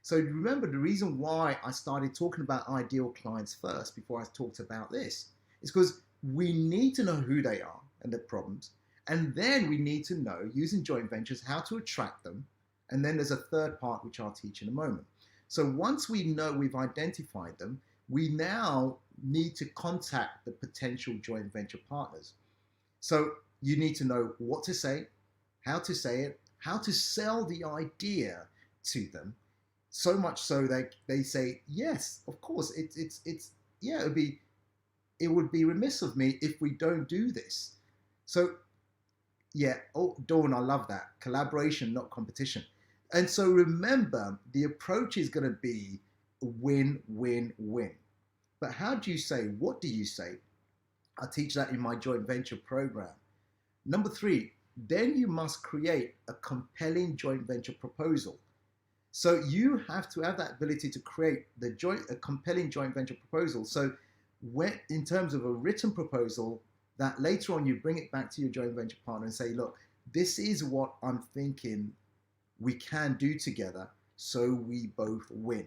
So remember, the reason why I started talking about ideal clients first before I talked about this is because we need to know who they are and their problems. And then we need to know, using joint ventures, how to attract them. And then there's a third part, which I'll teach in a moment. So once we know we've identified them, we now need to contact the potential joint venture partners. So you need to know what to say it, how to sell the idea to them, so much so they say, yes, of course, it would be remiss of me if we don't do this. So yeah, oh, Dawn, I love that. Collaboration, not competition. And so remember, the approach is going to be win, win, win. But how do you say? What do you say? I teach that in my joint venture program. Number 3, then you must create a compelling joint venture proposal. So you have to have that ability to create a compelling joint venture proposal. So when, in terms of a written proposal, that later on you bring it back to your joint venture partner and say, look, this is what I'm thinking we can do together so we both win.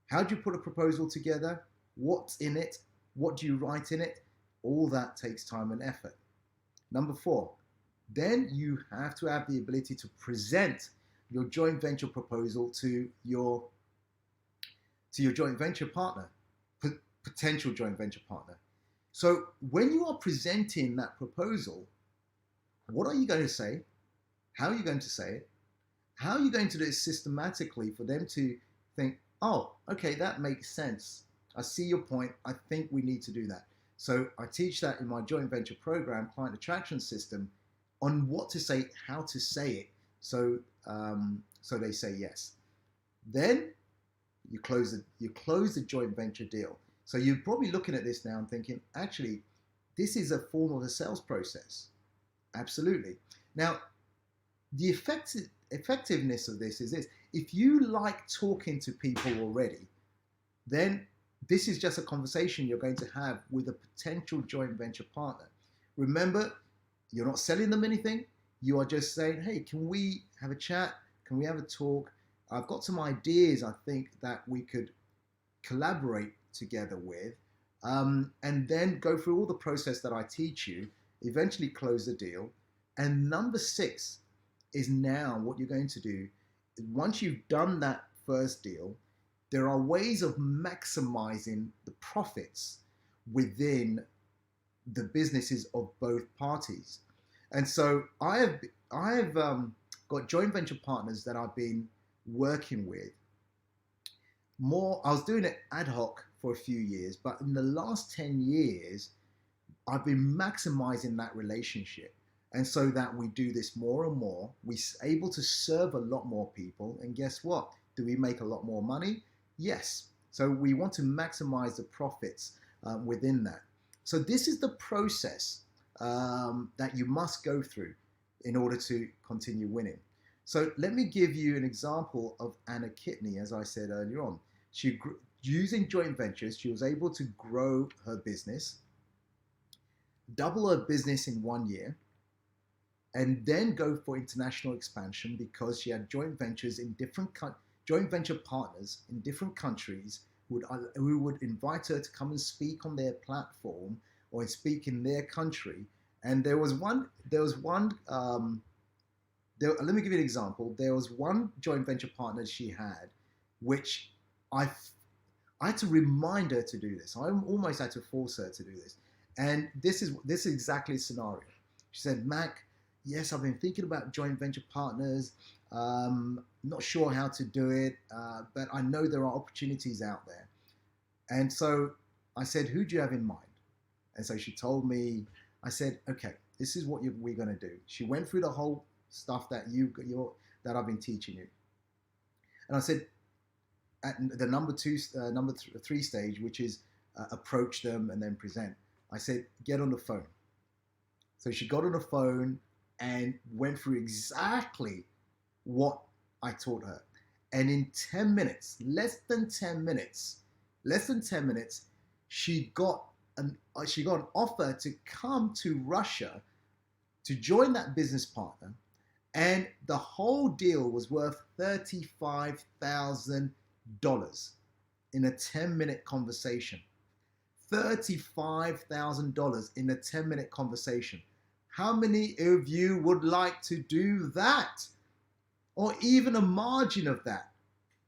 How do you put a proposal together? What's in it? What do you write in it? All that takes time and effort. Number 4, then you have to have the ability to present your joint venture proposal to your joint venture partner, potential joint venture partner. So when you are presenting that proposal, what are you going to say? How are you going to say it? How are you going to do it systematically for them to think, oh, okay, that makes sense. I see your point. I think we need to do that. So I teach that in my joint venture program, Client Attraction System, on what to say, how to say it, so they say yes. Then you close the joint venture deal. So you're probably looking at this now and thinking, actually, this is a form of a sales process. Absolutely. Now, the effectiveness of this is this. If you like talking to people already, then this is just a conversation you're going to have with a potential joint venture partner. Remember, you're not selling them anything. You are just saying, hey, can we have a chat? Can we have a talk? I've got some ideas I think that we could collaborate together with, and then go through all the process that I teach you, eventually close the deal. And number 6 is now what you're going to do. Once you've done that first deal, there are ways of maximizing the profits within the businesses of both parties. And so I have got joint venture partners that I've been working with. I was doing it ad hoc for a few years, but in the last 10 years, I've been maximizing that relationship. And so that we do this more and more, we're able to serve a lot more people. And guess what? Do we make a lot more money? Yes. So we want to maximize the profits within that. So this is the process that you must go through in order to continue winning. So let me give you an example of Anna Kitney, as I said earlier on. Using joint ventures, she was able to grow her business, double her business in 1 year, and then go for international expansion because she had joint ventures in joint venture partners in different countries who would invite her to come and speak on their platform or speak in their country. And let me give you an example. There was one joint venture partner she had, which I had to remind her to do this. I almost had to force her to do this. And this is exactly the scenario. She said, Mac, yes, I've been thinking about joint venture partners. Not sure how to do it, but I know there are opportunities out there. And so I said, who do you have in mind? And so she told me. I said, okay, this is what we're going to do. She went through the whole stuff that I've been teaching you. And I said, at the number 3 stage, which is approach them and then present, I said, get on the phone. So she got on the phone and went through exactly what I taught her. And in 10 minutes, less than 10 minutes, she got an offer to come to Russia to join that business partner. And the whole deal was worth $35,000 in a 10-minute conversation. $35,000 in a 10-minute conversation. How many of you would like to do that? Or even a margin of that?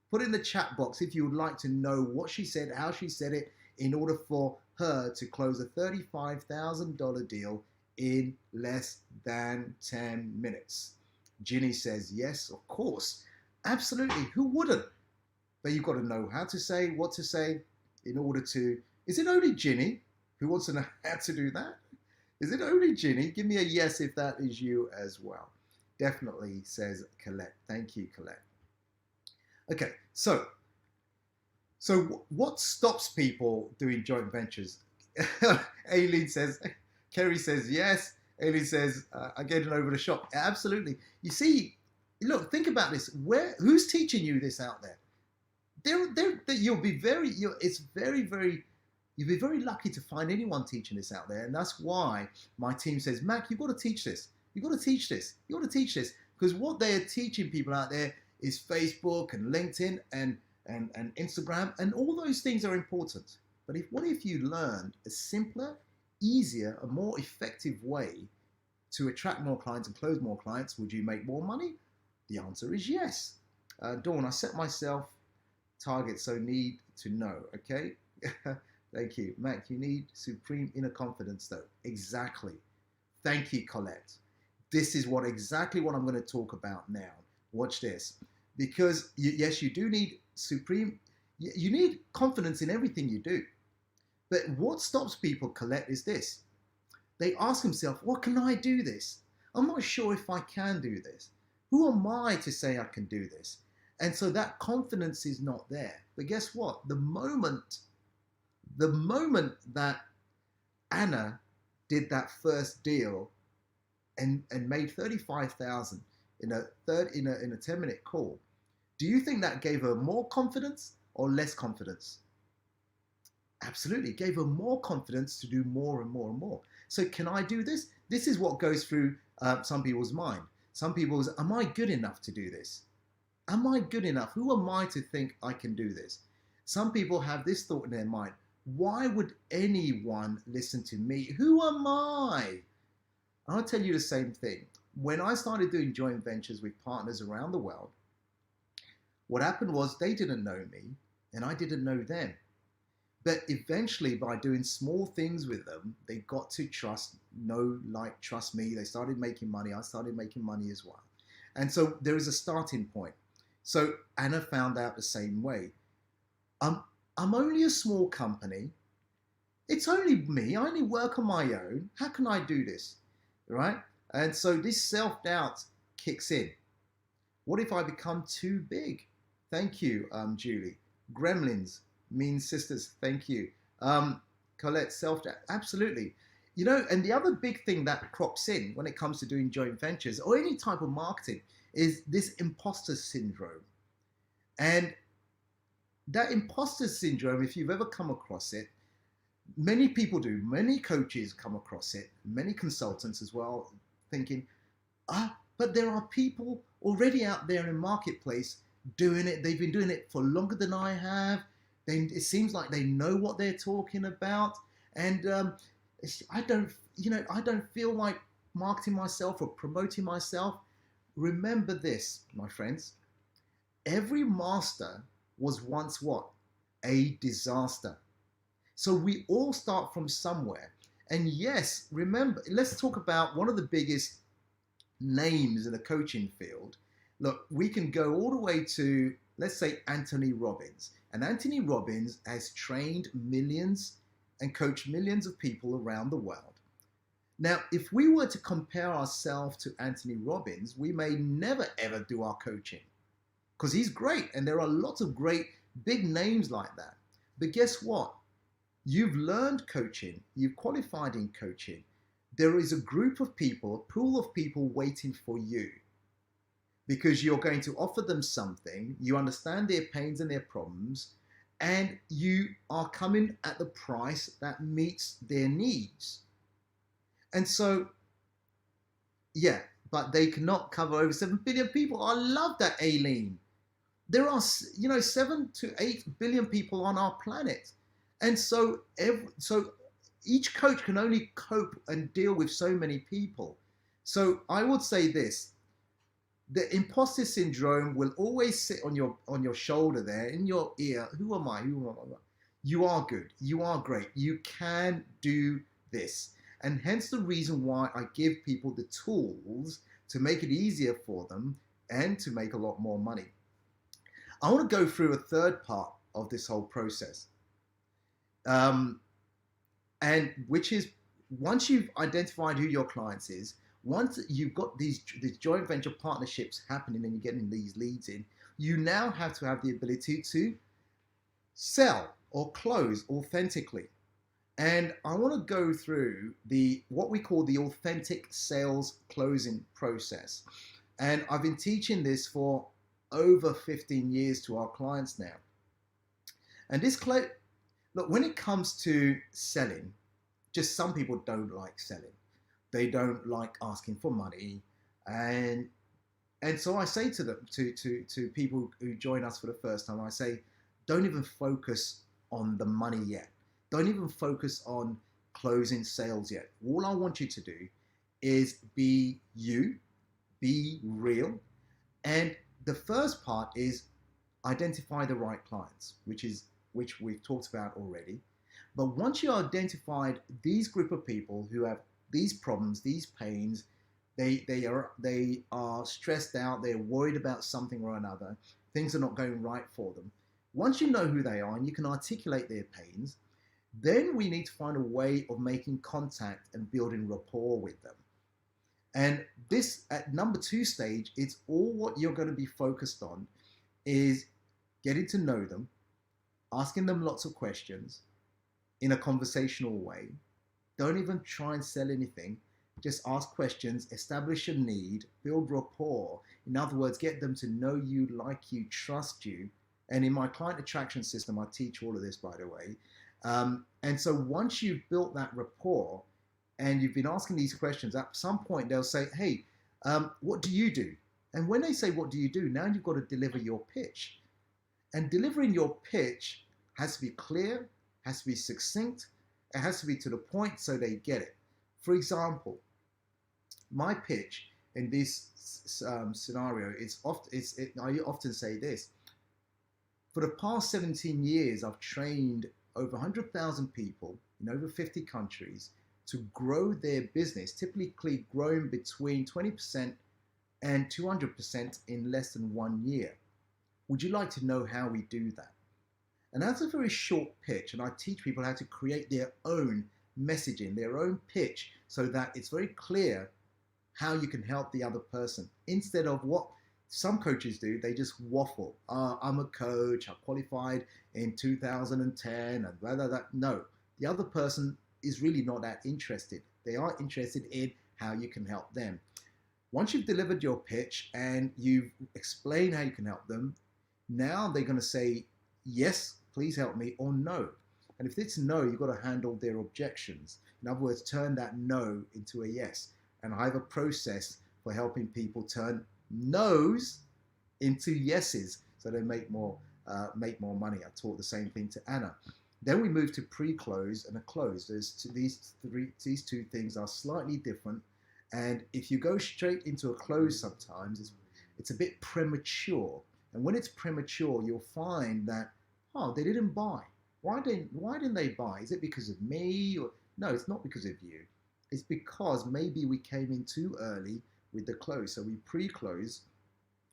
Put in the chat box if you would like to know what she said, how she said it, in order for her to close a $35,000 deal in less than 10 minutes. Ginny says, yes, of course. Absolutely. Who wouldn't? But you've got to know how to say, what to say in order to... Is it only Ginny who wants to know how to do that? Is it only Ginny? Give me a yes if that is you as well. Definitely, says Colette. Thank you, Colette. Okay, so what stops people doing joint ventures? Aileen says, Kerry says yes. Aileen says, I'm getting over the shock. Absolutely. You see, look, think about this. Who's teaching you this out there? You'll be very, you'll be very lucky to find anyone teaching this out there. And that's why my team says, Mac, you've got to teach this. You've got to teach this. You've got to teach this. Because what they are teaching people out there is Facebook and LinkedIn and Instagram, and all those things are important. But what if you learned a simpler, easier, a more effective way to attract more clients and close more clients? Would you make more money? The answer is yes. Dawn, I set myself targets, so need to know. Okay. Thank you. Mac, you need supreme inner confidence though. Exactly. Thank you, Colette. This is exactly what I'm going to talk about now. Watch this. Because yes, you do need you need confidence in everything you do. But what stops people, Colette, is this. They ask themselves, what can I do this? I'm not sure if I can do this. Who am I to say I can do this? And so that confidence is not there. But guess what? The moment that Anna did that first deal and made 35,000 in a 10-minute call, do you think that gave her more confidence or less confidence? Absolutely, it gave her more confidence to do more and more and more. So can I do this? This is what goes through some people's mind. Some people's, am I good enough to do this? Am I good enough? Who am I to think I can do this? Some people have this thought in their mind. Why would anyone listen to me? Who am I? I'll tell you the same thing. When I started doing joint ventures with partners around the world, what happened was they didn't know me and I didn't know them. But eventually, by doing small things with them, they got to trust me. They started making money. I started making money as well. And so there is a starting point. So Anna found out the same way. I'm only a small company. It's only me. I only work on my own. How can I do this? Right? And so this self-doubt kicks in. What if I become too big? Thank you, Julie. Gremlins, mean sisters, thank you. Colette, self-doubt, absolutely. You know, and the other big thing that crops in when it comes to doing joint ventures or any type of marketing is this imposter syndrome. And that imposter syndrome, if you've ever come across it, many people do, many coaches come across it, many consultants as well, thinking, but there are people already out there in the marketplace doing it. They've been doing it for longer than I have. It seems like they know what they're talking about. And I don't feel like marketing myself or promoting myself. Remember this, my friends. Every master was once what? A disaster. So we all start from somewhere. And yes, remember, let's talk about one of the biggest names in the coaching field. Look, we can go all the way to, let's say, Anthony Robbins. And Anthony Robbins has trained millions and coached millions of people around the world. Now, if we were to compare ourselves to Anthony Robbins, we may never ever do our coaching because he's great. And there are lots of great big names like that. But guess what? You've learned coaching. You've qualified in coaching. There is a group of people, a pool of people waiting for you because you're going to offer them something. You understand their pains and their problems, and you are coming at the price that meets their needs. And so, yeah, but they cannot cover over 7 billion people. I love that, Aileen. There are, 7 to 8 billion people on our planet. And so each coach can only cope and deal with so many people. So I would say this, the imposter syndrome will always sit on your shoulder there, in your ear. Who am I? You are good. You are great. You can do this. And hence the reason why I give people the tools to make it easier for them and to make a lot more money. I want to go through a third part of this whole process. And which is, once you've identified who your clients is, once you've got these joint venture partnerships happening and you're getting these leads in, you now have to have the ability to sell or close authentically. And I want to go through what we call the authentic sales closing process. And I've been teaching this for over 15 years to our clients now. And look, when it comes to selling, just some people don't like selling. They don't like asking for money. And so I say to them, to people who join us for the first time, I say, don't even focus on the money yet. Don't even focus on closing sales yet. All I want you to do is be you, be real. And the first part is identify the right clients, which we've talked about already. But once you identified these group of people who have these problems, these pains, they are stressed out, they're worried about something or another, things are not going right for them. Once you know who they are and you can articulate their pains, then we need to find a way of making contact and building rapport with them. And this, at number 2 stage, it's all what you're going to be focused on is getting to know them, asking them lots of questions in a conversational way. Don't even try and sell anything. Just ask questions, establish a need, build rapport. In other words, get them to know you, like you, trust you. And in my client attraction system, I teach all of this, by the way. And so once you've built that rapport and you've been asking these questions, at some point they'll say, hey, what do you do? And when they say, what do you do? Now you've got to deliver your pitch. And delivering your pitch has to be clear, has to be succinct, it has to be to the point so they get it. For example, my pitch in this scenario I often say this. For the past 17 years, I've trained over 100,000 people in over 50 countries to grow their business, typically growing between 20% and 200% in less than 1 year. Would you like to know how we do that? And that's a very short pitch, and I teach people how to create their own messaging, their own pitch, so that it's very clear how you can help the other person. Instead of what some coaches do, they just waffle. I'm a coach, I qualified in 2010, and blah, blah, blah. No, the other person is really not that interested. They are interested in how you can help them. Once you've delivered your pitch and you've explained how you can help them, now they're going to say, yes, please help me, or no. And if it's no, you've got to handle their objections. In other words, turn that no into a yes. And I have a process for helping people turn no's into yeses so they make more money. I taught the same thing to Anna. Then we move to pre-close and a close. These two things are slightly different. And if you go straight into a close sometimes, it's a bit premature. And when it's premature, you'll find that, oh, they didn't buy. Why didn't they buy? Is it because of me? Or no, it's not because of you. It's because maybe we came in too early with the close. So we pre-close,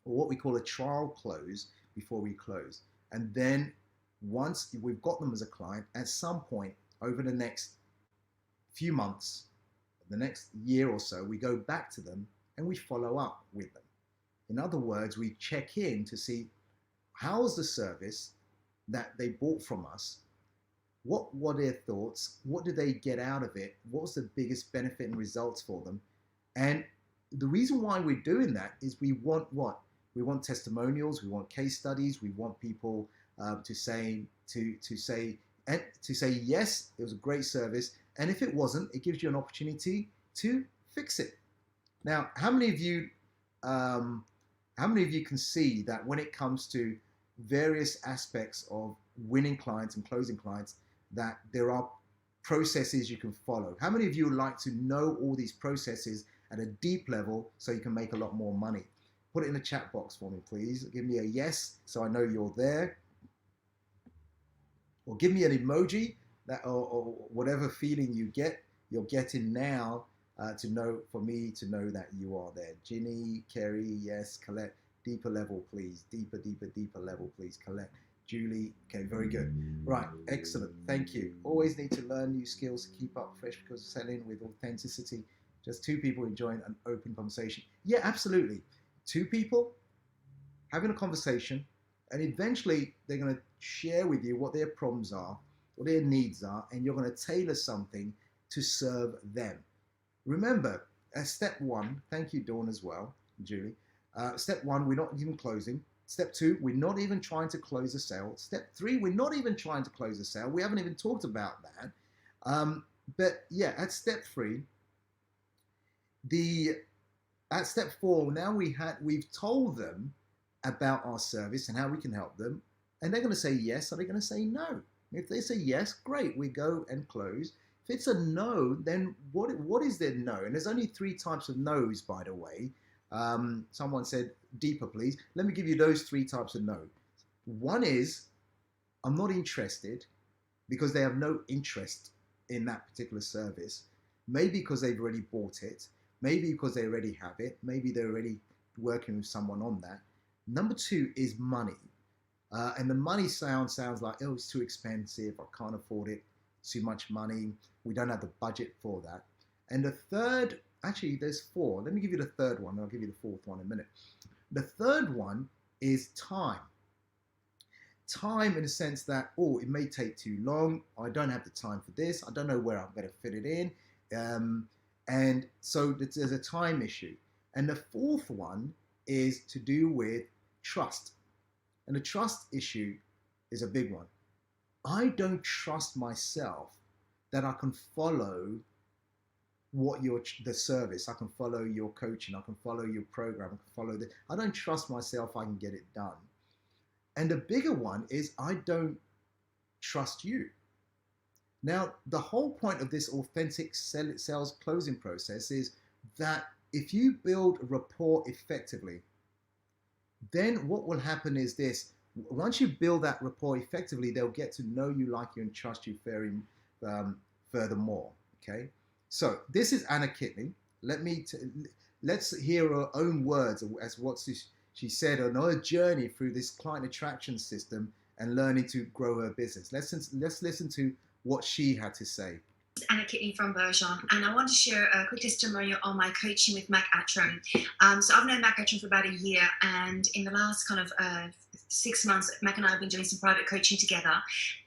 or what we call a trial close, before we close. And then once we've got them as a client, at some point over the next few months, the next year or so, we go back to them and we follow up with them. In other words, we check in to see how's the service that they bought from us, what were their thoughts, what did they get out of it, what was the biggest benefit and results for them. And the reason why we're doing that is we want what? We want testimonials, we want case studies, we want people to say yes, it was a great service, and if it wasn't, it gives you an opportunity to fix it. Now, how many of you can see that when it comes to various aspects of winning clients and closing clients, that there are processes you can follow? How many of you would like to know all these processes at a deep level so you can make a lot more money? Put it in the chat box for me, please. Give me a yes so I know you're there. Or give me an emoji or whatever feeling you're getting now for me to know that you are there. Ginny, Kerry, yes. Colette, deeper level, please. Deeper level, please. Colette, Julie, okay, very good. Right, excellent, thank you. Always need to learn new skills to keep up fresh because selling with authenticity. Just two people enjoying an open conversation. Yeah, absolutely. Two people having a conversation, and eventually they're going to share with you what their problems are, what their needs are, and you're going to tailor something to serve them. Remember, step one, thank you, Dawn, as well, Julie. Step one, we're not even closing. Step two, we're not even trying to close a sale. Step three, we're not even trying to close a sale. We haven't even talked about that. But yeah, at step three, at step four, now we've told them about our service and how we can help them, and they're going to say yes, or they're going to say no. If they say yes, great, we go and close. If it's a no, then what is their no? And there's only 3 types of no's, by the way. Someone said deeper, please. Let me give you those 3 types of no. One is, I'm not interested, because they have no interest in that particular service. Maybe because they've already bought it. Maybe because they already have it. Maybe they're already working with someone on that. Number 2 is money. And the money sounds like, oh, it's too expensive. I can't afford it. It's too much money. We don't have the budget for that. And the third, actually, there's 4. Let me give you the third one. I'll give you the 4th one in a minute. The third one is time. Time in the sense that, oh, it may take too long. I don't have the time for this. I don't know where I'm going to fit it in. And so there's a time issue. And the 4th one is to do with trust. And the trust issue is a big one. I don't trust myself that I can follow the service. I can follow your coaching. I can follow your program. I can follow this. I don't trust myself I can get it done. And the bigger one is I don't trust you. Now, the whole point of this authentic sales closing process is that if you build rapport effectively, then what will happen is this. Once you build that rapport effectively, they'll get to know you, like you, and trust you furthermore. Okay? So this is Anna Kitney. Let's hear her own words as what she said on her journey through this client attraction system and learning to grow her business. Let's listen to what she had to say. Anna Kitney from Bergeron, and I want to share a quick testimonial on my coaching with Mac Attram. So I've known Mac Attram for about a year, and in the last kind of 6 months, Mac and I have been doing some private coaching together,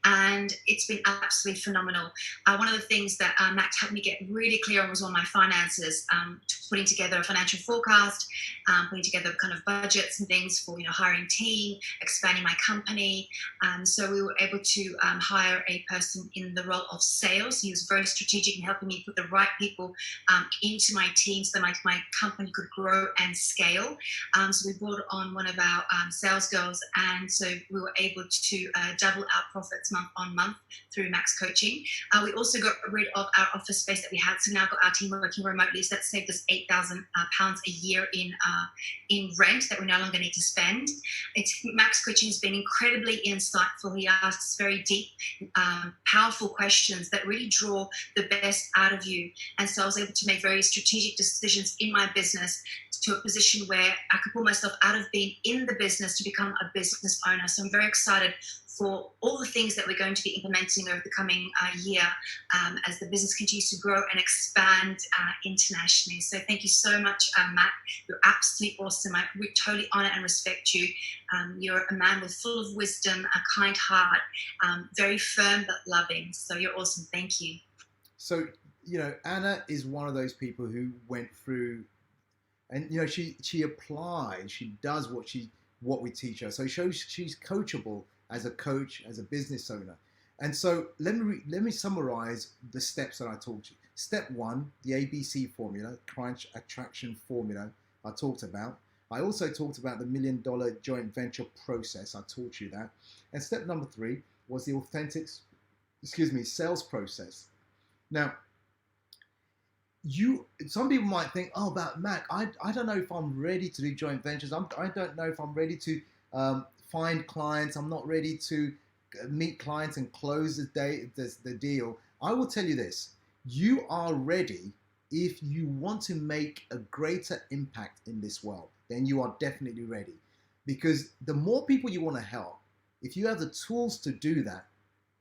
and it's been absolutely phenomenal. One of the things that Mac helped me get really clear on was on my finances, putting together a financial forecast, putting together kind of budgets and things for hiring team, expanding my company. So we were able to hire a person in the role of sales. He was very strategic in helping me put the right people into my team so that my company could grow and scale. So we brought on one of our sales girls, and so we were able to double our profits month on month through Mac's coaching. We also got rid of our office space that we had, so now got our team working remotely. So that saved us £8,000 a year in rent that we no longer need to spend. Mac's coaching has been incredibly insightful. He asks very deep, powerful questions that really draw the best out of you. And so I was able to make very strategic decisions in my business to a position where I could pull myself out of being in the business to become a business owner. So I'm very excited for all the things that we're going to be implementing over the coming year as the business continues to grow and expand internationally. So thank you so much, Matt. You're absolutely awesome. I totally honor and respect you. You're a man with full of wisdom, a kind heart, very firm but loving. So you're awesome. Thank you. So, Anna is one of those people who went through, and she applies, she does what we teach her. So she's coachable as a coach, as a business owner. And so let me summarize the steps that I taught you. Step 1, the ABC formula, client attraction formula, I talked about. I also talked about the $1 million joint venture process. I taught you that. And step number 3 was the authentic, sales process. Now, some people might think, oh, about Mac, I don't know if I'm ready to do joint ventures. I don't know if I'm ready to find clients. I'm not ready to meet clients and close the deal. I will tell you this. You are ready if you want to make a greater impact in this world. Then you are definitely ready. Because the more people you want to help, if you have the tools to do that,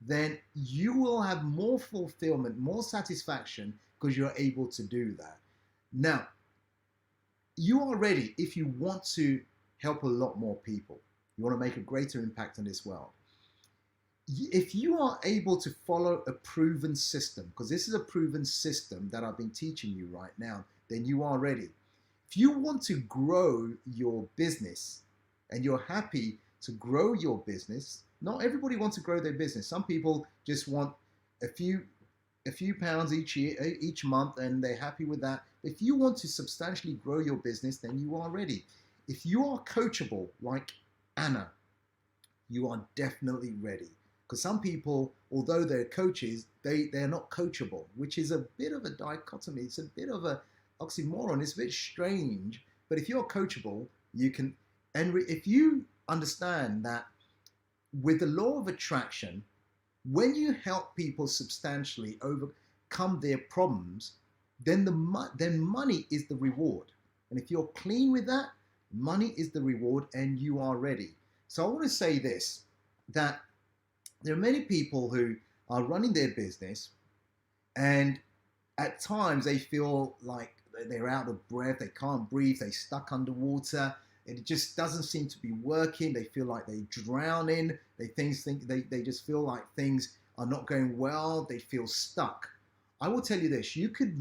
then you will have more fulfillment, more satisfaction, because you're able to do that. Now, you are ready if you want to help a lot more people. You want to make a greater impact in this world. if you are able to follow a proven system, because this is a proven system that I've been teaching you right now, then you are ready. If you want to grow your business and you're happy to grow your business, not everybody wants to grow their business. Some people just want a few pounds each month, and they're happy with that. If you want to substantially grow your business, then you are ready. If you are coachable like Anna, you are definitely ready. Because some people, although they're coaches, they're not coachable, which is a bit of a dichotomy. It's a bit of a oxymoron. It's a bit strange. But if you're coachable, you can, and if you understand that with the law of attraction, when you help people substantially overcome their problems, then money is the reward. And if you're clean with that, money is the reward, and you are ready. So I want to say this, that there are many people who are running their business, and at times they feel like they're out of breath, they can't breathe, they're stuck underwater, it just doesn't seem to be working. They feel like they're drowning. They just feel like things are not going well. They feel stuck. I will tell you this: you could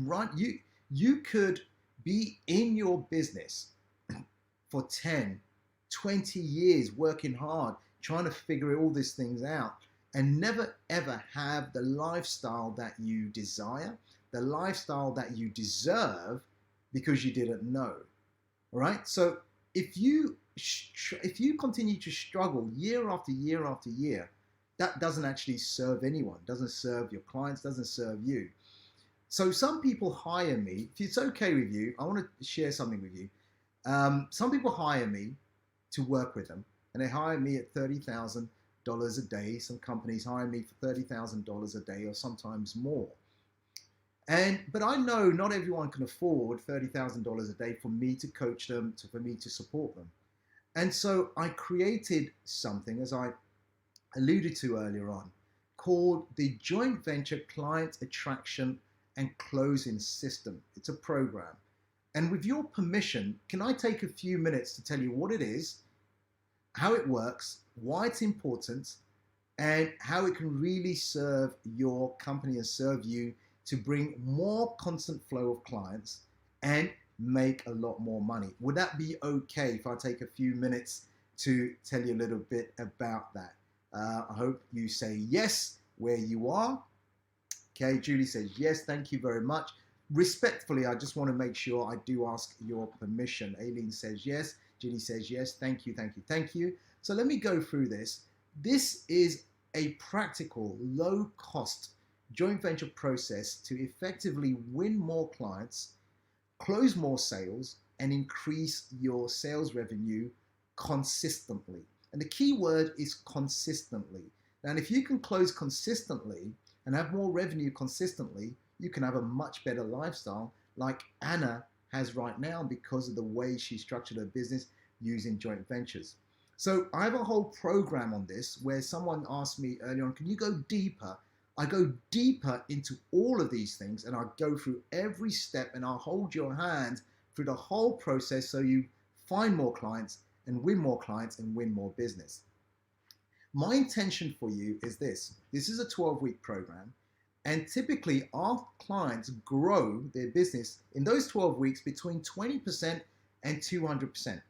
be in your business for 10, 20 years working hard, trying to figure all these things out, and never ever have the lifestyle that you desire, the lifestyle that you deserve, because you didn't know. All right? So if you continue to struggle year after year after year, that doesn't actually serve anyone, doesn't serve your clients, doesn't serve you. So some people hire me. If it's okay with you, I want to share something with you. Some people hire me to work with them, and they hire me at $30,000 a day. Some companies hire me for $30,000 a day, or sometimes more. But I know not everyone can afford $30,000 a day for me to coach them, for me to support them. And so I created something, as I alluded to earlier on, called the Joint Venture Client Attraction and Closing System. It's a program. And with your permission, can I take a few minutes to tell you what it is, how it works, why it's important, and how it can really serve your company and serve you to bring more constant flow of clients and make a lot more money. Would that be okay if I take a few minutes to tell you a little bit about that? I hope you say yes where you are. Okay, Julie says yes, thank you very much. Respectfully, I just want to make sure I do ask your permission. Aileen says yes, Julie says yes, thank you, thank you, thank you. So let me go through this. This is a practical, low-cost joint venture process to effectively win more clients, close more sales, and increase your sales revenue consistently. And the key word is consistently. And if you can close consistently and have more revenue consistently, you can have a much better lifestyle like Anna has right now because of the way she structured her business using joint ventures. So I have a whole program on this where someone asked me earlier on, can you go deeper? I go deeper into all of these things, and I go through every step, and I'll hold your hand through the whole process so you find more clients and win more clients and win more business. My intention for you is this. This is a 12-week program, and typically our clients grow their business in those 12 weeks between 20% and 200%.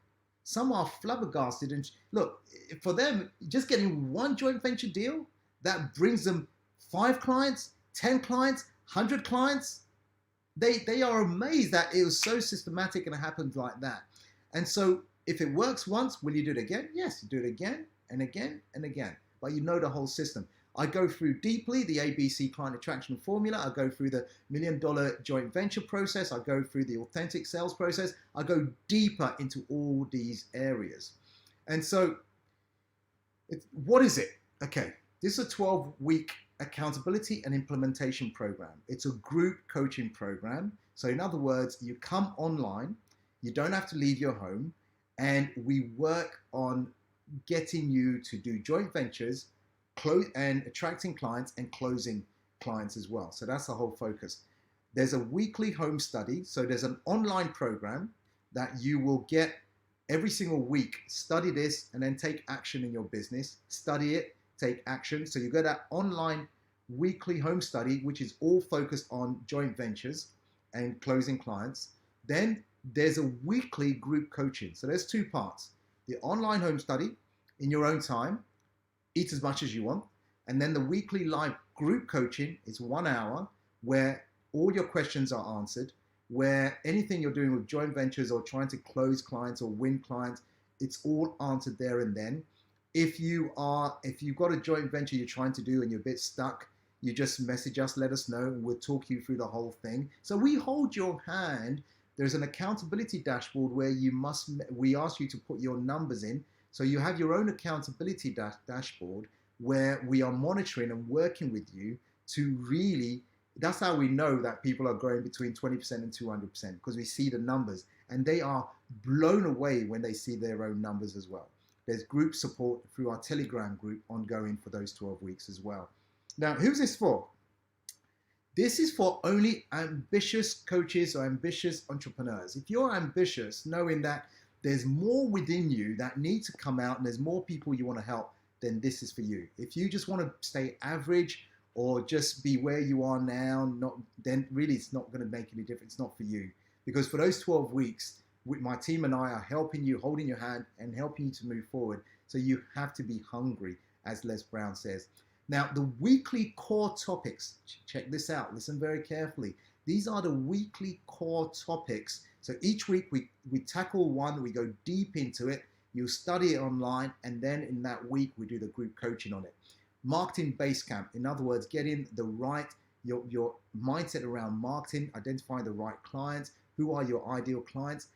Some are flabbergasted, and look, for them, just getting one joint venture deal, that brings them 5 clients, 10 clients, 100 clients. They are amazed that it was so systematic and it happened like that. And so if it works once, will you do it again? Yes, you do it again and again and again. But you know the whole system. I go through deeply the ABC client attraction formula. I go through the $1 million joint venture process. I go through the authentic sales process. I go deeper into all these areas. And so what is it? Okay, this is a 12-week accountability and implementation program. It's a group coaching program. So in other words, you come online, you don't have to leave your home, and we work on getting you to do joint ventures, and attracting clients and closing clients as well. So that's the whole focus. There's a weekly home study. So there's an online program that you will get every single week. Study this and then take action in your business. Study it, take action. So you go that online weekly home study, which is all focused on joint ventures and closing clients. Then there's a weekly group coaching. So there's two parts: the online home study in your own time, eat as much as you want. And then the weekly live group coaching is 1 hour where all your questions are answered, where anything you're doing with joint ventures or trying to close clients or win clients, it's all answered there and then. If you've got a joint venture you're trying to do and you're a bit stuck, you just message us, let us know, and we'll talk you through the whole thing. So we hold your hand. There's an accountability dashboard where we ask you to put your numbers in. So you have your own accountability dashboard where we are monitoring and working with you to really, that's how we know that people are growing between 20% and 200%, because we see the numbers and they are blown away when they see their own numbers as well. There's group support through our Telegram group ongoing for those 12 weeks as well. Now, who's this for? This is for only ambitious coaches or ambitious entrepreneurs. If you're ambitious, knowing that there's more within you that need to come out and there's more people you want to help, then this is for you. If you just want to stay average or just be where you are now, then really it's not going to make any difference. It's not for you. Because for those 12 weeks, my team and I are helping you, holding your hand and helping you to move forward. So you have to be hungry, as Les Brown says. Now, the weekly core topics, check this out, listen very carefully. These are the weekly core topics. So each week we tackle one, we go deep into it, you study it online, and then in that week we do the group coaching on it. Marketing Basecamp, in other words, getting the right, your mindset around marketing, identifying the right clients, who are your ideal clients,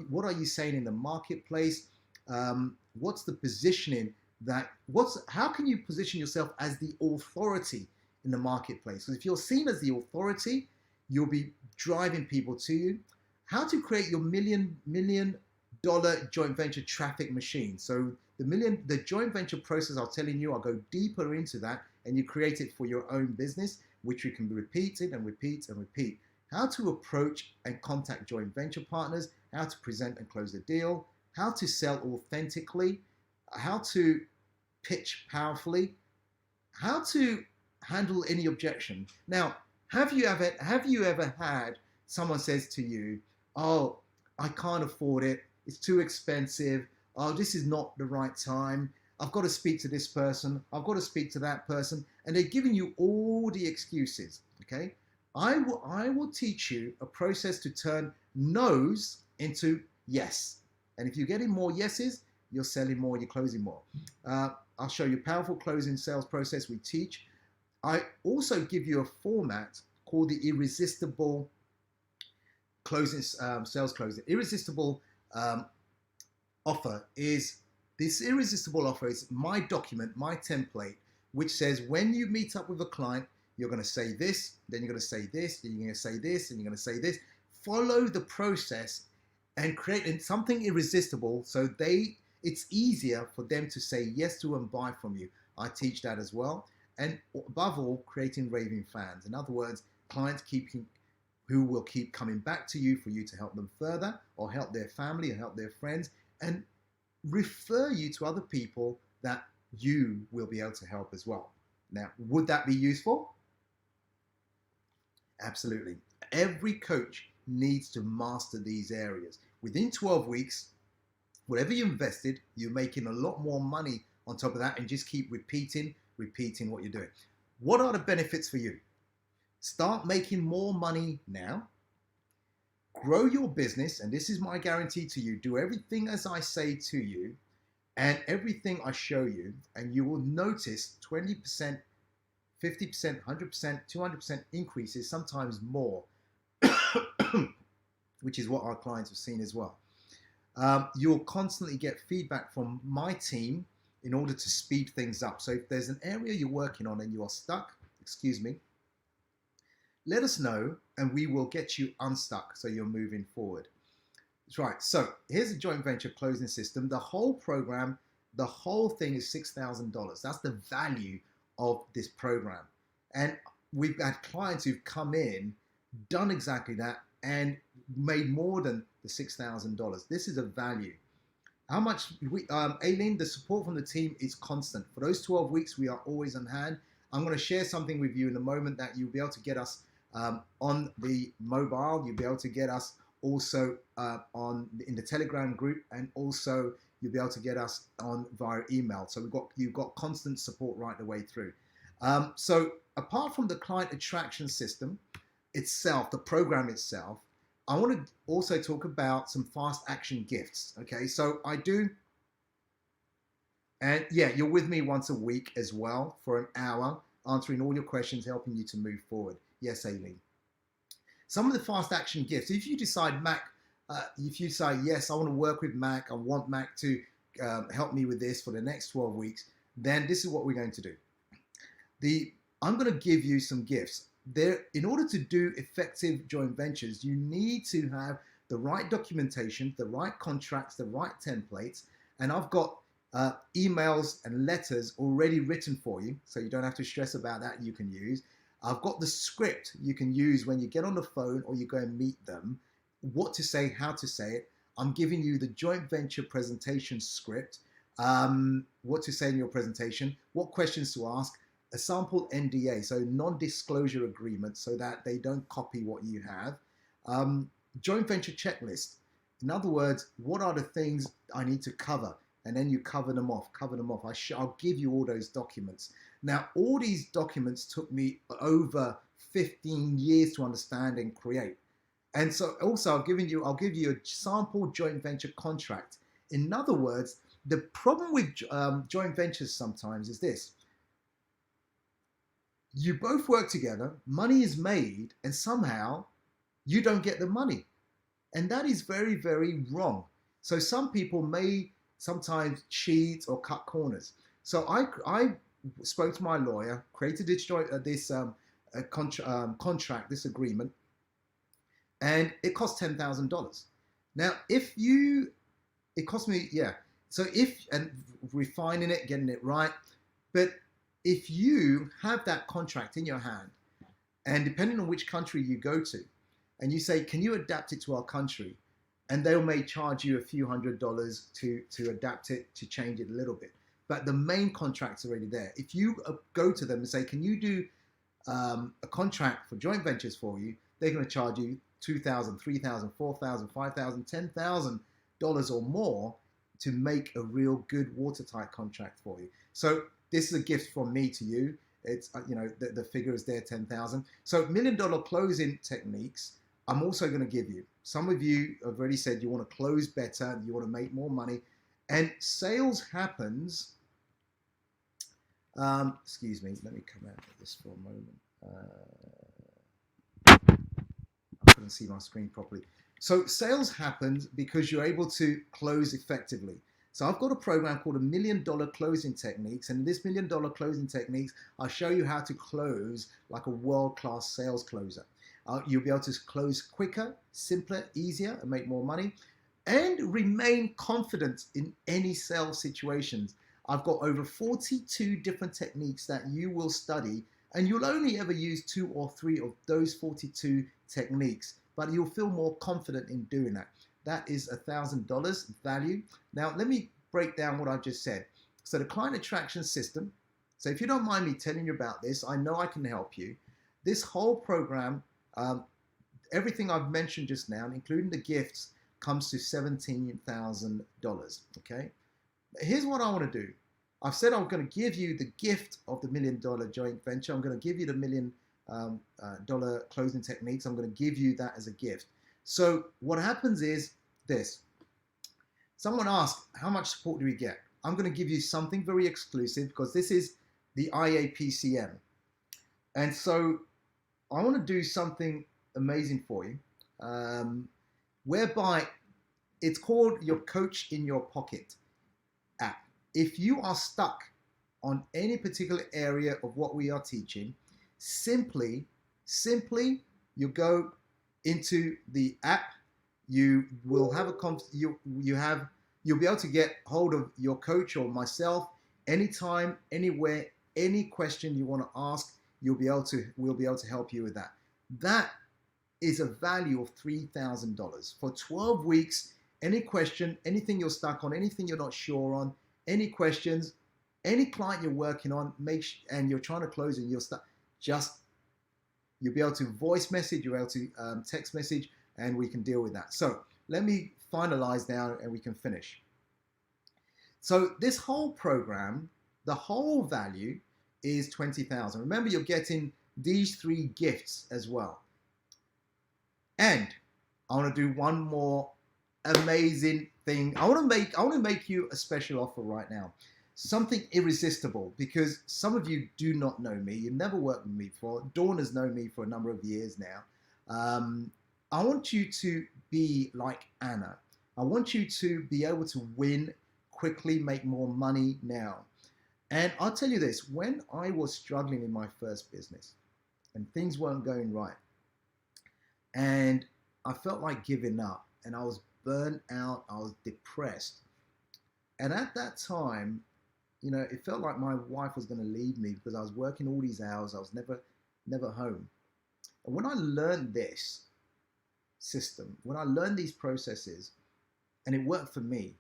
what are you saying in the marketplace, what's the positioning, how can you position yourself as the authority in the marketplace? Because if you're seen as the authority, you'll be driving people to you. How to create your million dollar joint venture traffic machine. So the joint venture process I'm telling you, I'll go deeper into that, and you create it for your own business, which you can repeat it and repeat and repeat. How to approach and contact joint venture partners, how to present and close the deal, how to sell authentically, how to pitch powerfully, how to handle any objection. Now, have you ever had someone says to you, "Oh, I can't afford it. It's too expensive. Oh, this is not the right time. I've got to speak to this person. I've got to speak to that person," and they're giving you all the excuses. Okay, I will teach you a process to turn no's into yes. And if you're getting more yeses, you're selling more, you're closing more. I'll show you a powerful closing sales process we teach. I also give you a format called the irresistible closing, sales closing. Irresistible offer is my document, my template, which says when you meet up with a client, you're going to say this, then you're going to say this, then you're going to say this, and you're going to say this. Follow the process and create something irresistible so it's easier for them to say yes to and buy from you. I teach that as well. And above all, creating raving fans. In other words, clients who will keep coming back to you for you to help them further, or help their family, or help their friends, and refer you to other people that you will be able to help as well. Now, would that be useful? Absolutely. Every coach needs to master these areas. Within 12 weeks, whatever you invested, you're making a lot more money on top of that, and just keep repeating what you're doing. What are the benefits for you? Start making more money now. Grow your business, and this is my guarantee to you. Do everything as I say to you and everything I show you, and you will notice 20%, 50%, 100%, 200% increases, sometimes more, which is what our clients have seen as well. You'll constantly get feedback from my team in order to speed things up. So if there's an area you're working on and you are stuck, let us know and we will get you unstuck so you're moving forward. That's right. So here's a joint venture closing system. The whole program, the whole thing is $6,000. That's the value of this program. And we've had clients who've come in, done exactly that, and made more than the $6,000. This is a value. How much, Aileen, the support from the team is constant. For those 12 weeks, we are always on hand. I'm going to share something with you in a moment that you'll be able to get us on the mobile. You'll be able to get us also in the Telegram group, and also you'll be able to get us on via email. So you've got constant support right the way through. So apart from the client attraction system itself, the program itself, I want to also talk about some fast action gifts. Okay, so I do, and yeah, you're with me once a week as well for an hour, answering all your questions, helping you to move forward. Yes, Aileen. Some of the fast action gifts, if you decide if you say, yes, I want to work with Mac, I want Mac to help me with this for the next 12 weeks, then this is what we're going to do. I'm going to give you some gifts. In order to do effective joint ventures, you need to have the right documentation, the right contracts, the right templates, and I've got emails and letters already written for you, so you don't have to stress about that. You can use. I've got the script you can use when you get on the phone or you go and meet them, what to say, how to say it. I'm giving you the joint venture presentation script, what to say in your presentation, what questions to ask, a sample NDA, so non-disclosure agreement, so that they don't copy what you have. Joint venture checklist. In other words, what are the things I need to cover? And then you cover them off. I'll give you all those documents. Now, all these documents took me over 15 years to understand and create. And so also I'll give you a sample joint venture contract. In other words, the problem with joint ventures sometimes is this. You both work together, money is made, and somehow you don't get the money. And that is very, very wrong. So some people may sometimes cheat or cut corners. So I spoke to my lawyer, created this contract, this agreement, and it cost $10,000. Now, it cost me, yeah. So and refining it, getting it right, but if you have that contract in your hand, and depending on which country you go to, and you say, can you adapt it to our country? And they may charge you a few $100s to adapt it, to change it a little bit. But the main contract's already there. If you go to them and say, can you do a contract for joint ventures for you? They're going to charge you $2,000, $3,000, $4,000, $5,000, $10,000 or more to make a real good watertight contract for you. So this is a gift from me to you. It's, the figure is there, 10,000. So $1 million closing techniques, I'm also going to give you. Some of you have already said you want to close better, you want to make more money, and sales happens. Excuse me, let me come out of this for a moment. I couldn't see my screen properly. So sales happens because you're able to close effectively. So I've got a program called $1 Million Closing Techniques, and in this $1 Million Closing Techniques, I'll show you how to close like a world-class sales closer. You'll be able to close quicker, simpler, easier, and make more money, and remain confident in any sales situations. I've got over 42 different techniques that you will study, and you'll only ever use 2 or 3 of those 42 techniques, but you'll feel more confident in doing that. That is $1,000 value. Now, let me break down what I just said. So the client attraction system. So if you don't mind me telling you about this, I know I can help you. This whole program, everything I've mentioned just now, including the gifts, comes to $17,000, okay? Here's what I want to do. I've said I'm going to give you the gift of the $1 million joint venture. I'm going to give you the $1 million closing techniques. I'm going to give you that as a gift. So what happens is this. Someone asked, how much support do we get? I'm going to give you something very exclusive because this is the IAPC&M. And so I want to do something amazing for you, whereby it's called your Coach in Your Pocket app. If you are stuck on any particular area of what we are teaching, simply you go into the app. You will have you'll be able to get hold of your coach or myself anytime, anywhere, any question you want to ask. We'll be able to help you with that. That is a value of $3,000 for 12 weeks. Any question, anything you're stuck on, anything you're not sure on, any questions, any client you're working on, and you're trying to close and you're stuck, you'll be able to voice message, you'll be able to text message, and we can deal with that. So let me finalize now and we can finish. So this whole program, the whole value is $20,000. Remember, you're getting these 3 gifts as well. And I want to do one more amazing thing. I want to make you a special offer right now. Something irresistible, because some of you do not know me. You've never worked with me before. Dawn has known me for a number of years now. I want you to be like Anna. I want you to be able to win quickly, make more money now. And I'll tell you this, when I was struggling in my first business and things weren't going right, and I felt like giving up, and I was burnt out, I was depressed. And at that time, you know, it felt like my wife was going to leave me because I was working all these hours, I was never home. And when I learned this system, when I learned these processes, and it worked for me,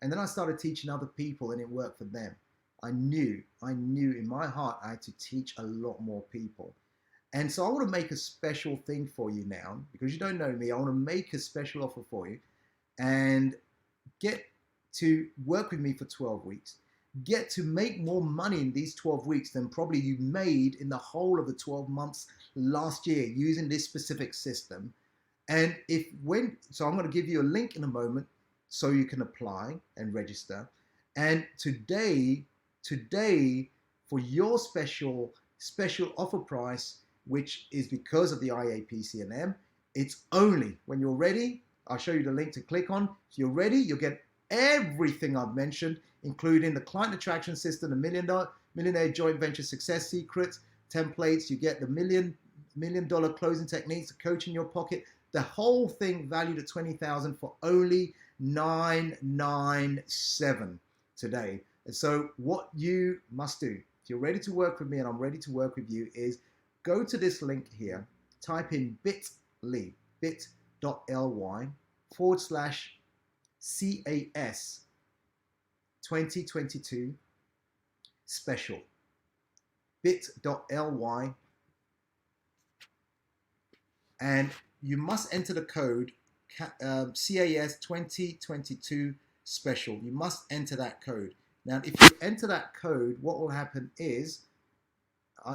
and then I started teaching other people and it worked for them, I knew in my heart I had to teach a lot more people. And so I want to make a special thing for you now, because you don't know me. I want to make a special offer for you and get to work with me for 12 weeks. Get to make more money in these 12 weeks than probably you made in the whole of the 12 months last year using this specific system. And so I'm going to give you a link in a moment so you can apply and register. And today, for your special offer price, which is because of the IAPC&M, it's only, when you're ready, I'll show you the link to click on. If you're ready, you'll get everything I've mentioned, including the client attraction system, the millionaire joint venture success secrets, templates. You get the $1 million closing techniques, the coach in your pocket, the whole thing valued at $20,000 for only $997 today. And so what you must do, if you're ready to work with me and I'm ready to work with you, is go to this link here, type in bit.ly /CAS 2022 special, bit.ly, and you must enter the code CAS 2022 special. You must enter that code. Now, if you enter that code, what will happen is,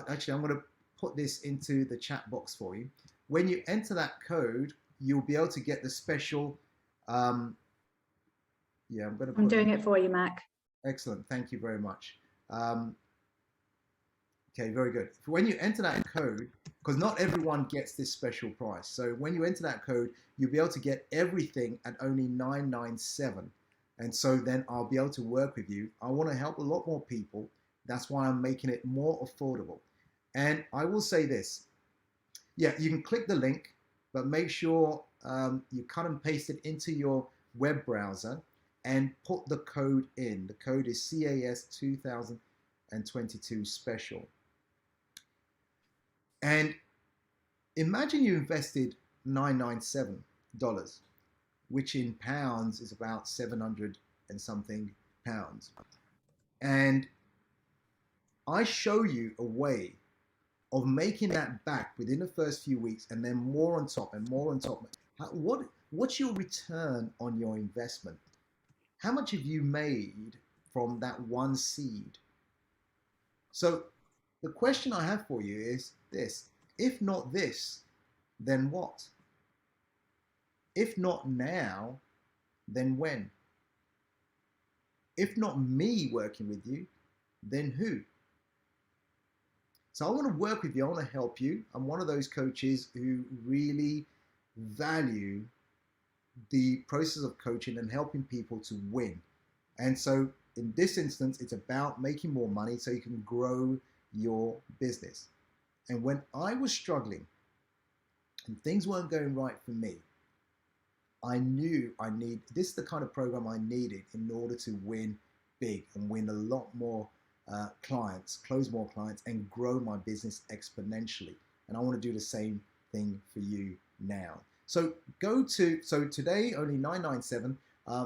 actually, I'm going to put this into the chat box for you. When you enter that code, you'll be able to get the special. I'm doing it for you, Mac. Excellent. Thank you very much. Okay, very good. When you enter that code, because not everyone gets this special price. So when you enter that code, you'll be able to get everything at only $997. And so then I'll be able to work with you. I want to help a lot more people. That's why I'm making it more affordable. And I will say this. Yeah, you can click the link, but make sure you cut and paste it into your web browser and put the code in. The code is CAS 2022 special. And imagine you invested $997, which in pounds is about 700 and something pounds. And I show you a way of making that back within the first few weeks, and then more on top and more on top. What's your return on your investment? How much have you made from that one seed? So the question I have for you is this: if not this, then what? If not now, then when? If not me working with you, then who? So I want to work with you. I want to help you. I'm one of those coaches who really value the process of coaching and helping people to win. And so in this instance, it's about making more money so you can grow your business. And when I was struggling and things weren't going right for me, I knew this is the kind of program I needed in order to win big and win a lot more clients, close more clients, and grow my business exponentially. And I want to do the same thing for you now. So today only $997.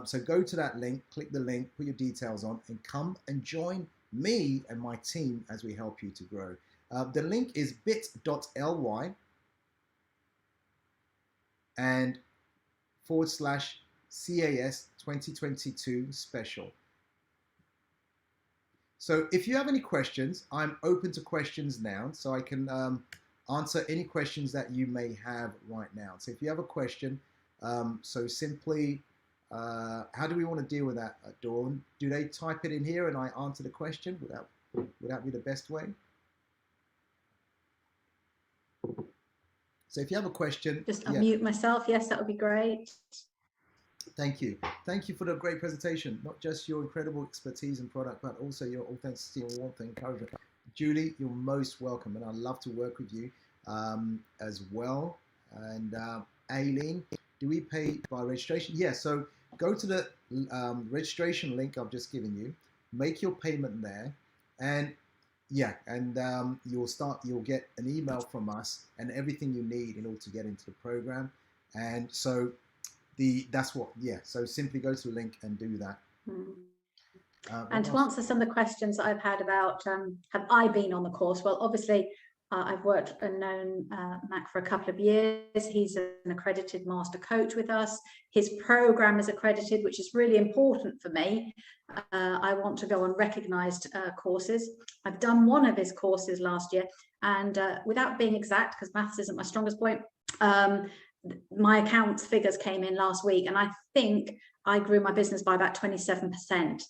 So go to that link, click the link, put your details on, and come and join me and my team as we help you to grow. The link is bit.ly and /CAS 2022 special. So if you have any questions, I'm open to questions now, so I can answer any questions that you may have right now. So if you have a question, so simply, how do we want to deal with that, Dawn? Do they type it in here and I answer the question? Would that be the best way? So if you have a question, just unmute myself. Yes, that would be great. Thank you. Thank you for the great presentation. Not just your incredible expertise and product, but also your authenticity and warmth and encouragement. Julie, you're most welcome, and I'd love to work with you as well. And Aileen, do we pay by registration? Yeah, so go to the registration link I've just given you, make your payment there, and yeah, and you'll get an email from us and everything you need in order to get into the program. And so so simply go to the link and do that. And to answer some of the questions I've had about have I been on the course? Well, obviously I've worked and known Mac for a couple of years. He's an accredited master coach with us. His program is accredited, which is really important for me. I want to go on recognized courses. I've done one of his courses last year, and without being exact, because maths isn't my strongest point, my accounts figures came in last week, and I think I grew my business by about 27%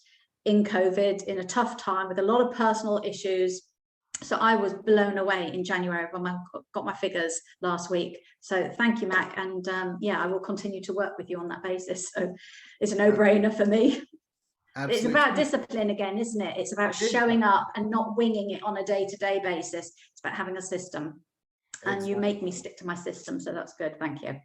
in COVID, in a tough time with a lot of personal issues. So I was blown away in January when I got my figures last week. So thank you, Mac. And yeah, I will continue to work with you on that basis. So it's a no-brainer for me. Absolutely. It's about discipline again, isn't it? It's about showing up and not winging it on a day-to-day basis. It's about having a system. And you make me stick to my system, so that's good. Thank you.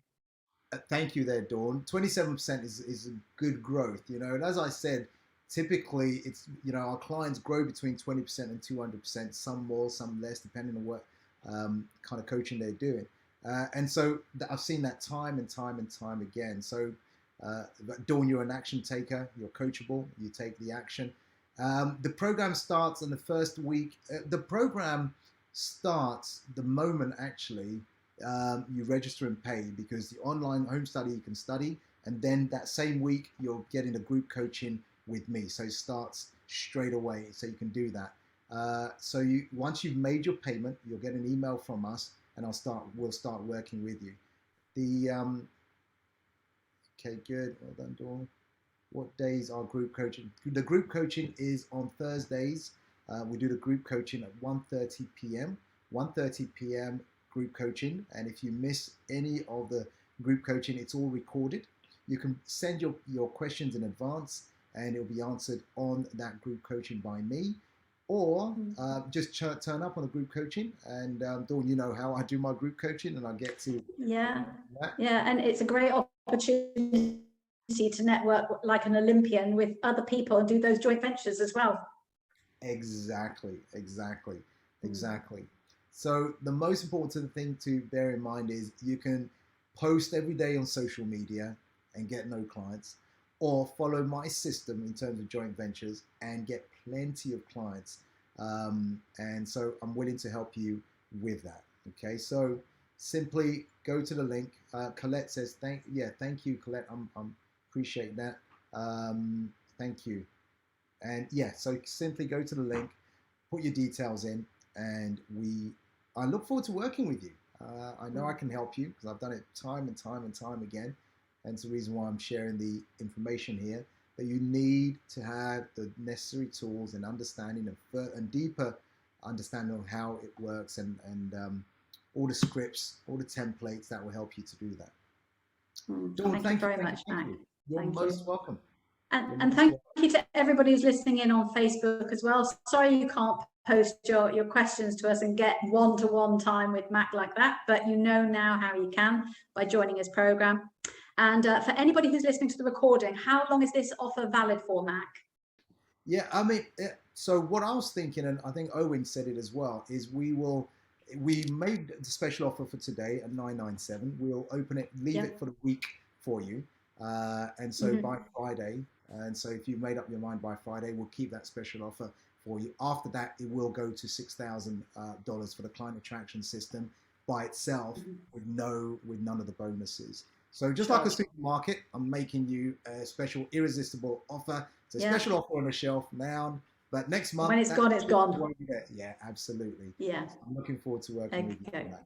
Thank you there, Dawn. 27% is a good growth, and as I said, typically it's, our clients grow between 20% and 200%, some more, some less, depending on what kind of coaching they're doing. And so I've seen that time and time and time again. So Dawn, you're an action taker, you're coachable, you take the action. The program starts in the first week. The program starts the moment actually you register and pay, because the online home study you can study, and then that same week you're getting a group coaching with me, so it starts straight away, so you can do that. So once you've made your payment, you'll get an email from us, and we'll start working with you. Okay, good, well done, Dawn. What days are group coaching? The group coaching is on Thursdays. We do the group coaching at 1:30 p.m. 1:30 p.m. group coaching, and if you miss any of the group coaching, it's all recorded. You can send your questions in advance, and it'll be answered on that group coaching by me, or just turn up on the group coaching. And Dawn, you know how I do my group coaching, and I get to yeah, and it's a great opportunity to network like an Olympian with other people and do those joint ventures as well. Exactly. So the most important thing to bear in mind is you can post every day on social media and get no clients, or follow my system in terms of joint ventures and get plenty of clients. And so I'm willing to help you with that. Okay, so simply go to the link. Colette says, thank you, Colette. I'm appreciate that. Thank you. And yeah, so simply go to the link, put your details in, and I look forward to working with you. I know I can help you because I've done it time and time and time again. And it's the reason why I'm sharing the information here, that you need to have the necessary tools and understanding and deeper understanding of how it works, and all the scripts, all the templates that will help you to do that. Dawn, thank you very much, Mac. You're most welcome. And thank you to everybody who's listening in on Facebook as well. Sorry you can't post your questions to us and get one-to-one time with Mac like that, but you know now how you can by joining his program. And for anybody who's listening to the recording, how long is this offer valid for, Mac? Yeah, I mean, so what I was thinking, and I think Owen said it as well, is we made the special offer for today at $997. We'll open it, leave it for the week for you. And so by Friday, and so if you've made up your mind by Friday, we'll keep that special offer for you. After that, it will go to $6,000 for the client attraction system by itself, with none of the bonuses. So just like a supermarket, I'm making you a special irresistible offer. It's a special offer on the shelf now, but next month, when it's gone, it's gone. Yeah, absolutely. Yeah. I'm looking forward to working with you on that.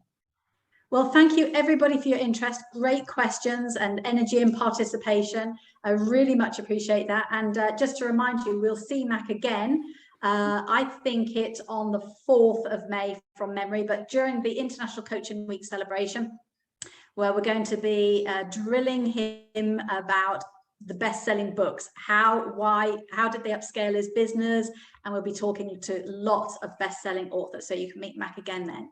Well, thank you everybody for your interest. Great questions and energy and participation. I really much appreciate that. And just to remind you, we'll see Mac again. I think it's on the 4th of May from memory, but during the International Coaching Week celebration, where we're going to be drilling him about the best-selling books, how did they upscale his business, and we'll be talking to lots of best-selling authors, so you can meet Mac again then.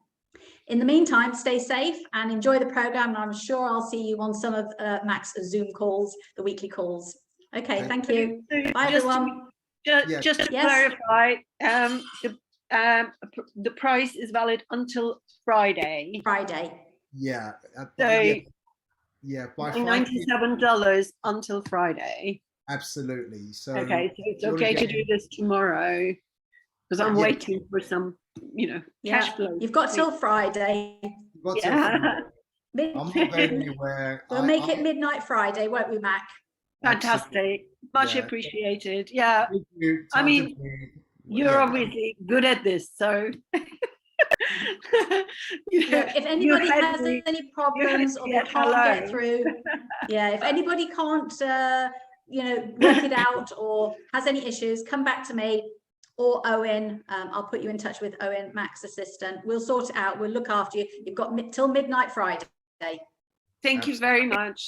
In the meantime, stay safe and enjoy the program, and I'm sure I'll see you on some of Mac's Zoom calls, the weekly calls. Okay, thank you. Bye, everyone. Just to clarify, the price is valid until Friday. Yeah. So by $97 until Friday. Absolutely. So okay, so it's okay to do this tomorrow, because I'm waiting for some, cash flow. You've got till Friday. I'm not going anywhere. We'll make it midnight Friday, won't we, Mac? Fantastic. Much appreciated. Yeah. I mean, you're obviously good at this, so. If anybody has any problems or they can't get through, if anybody can't, work it out or has any issues, come back to me or Owen. I'll put you in touch with Owen, Mac's assistant. We'll sort it out. We'll look after you. You've got till midnight Friday. Thank you very much.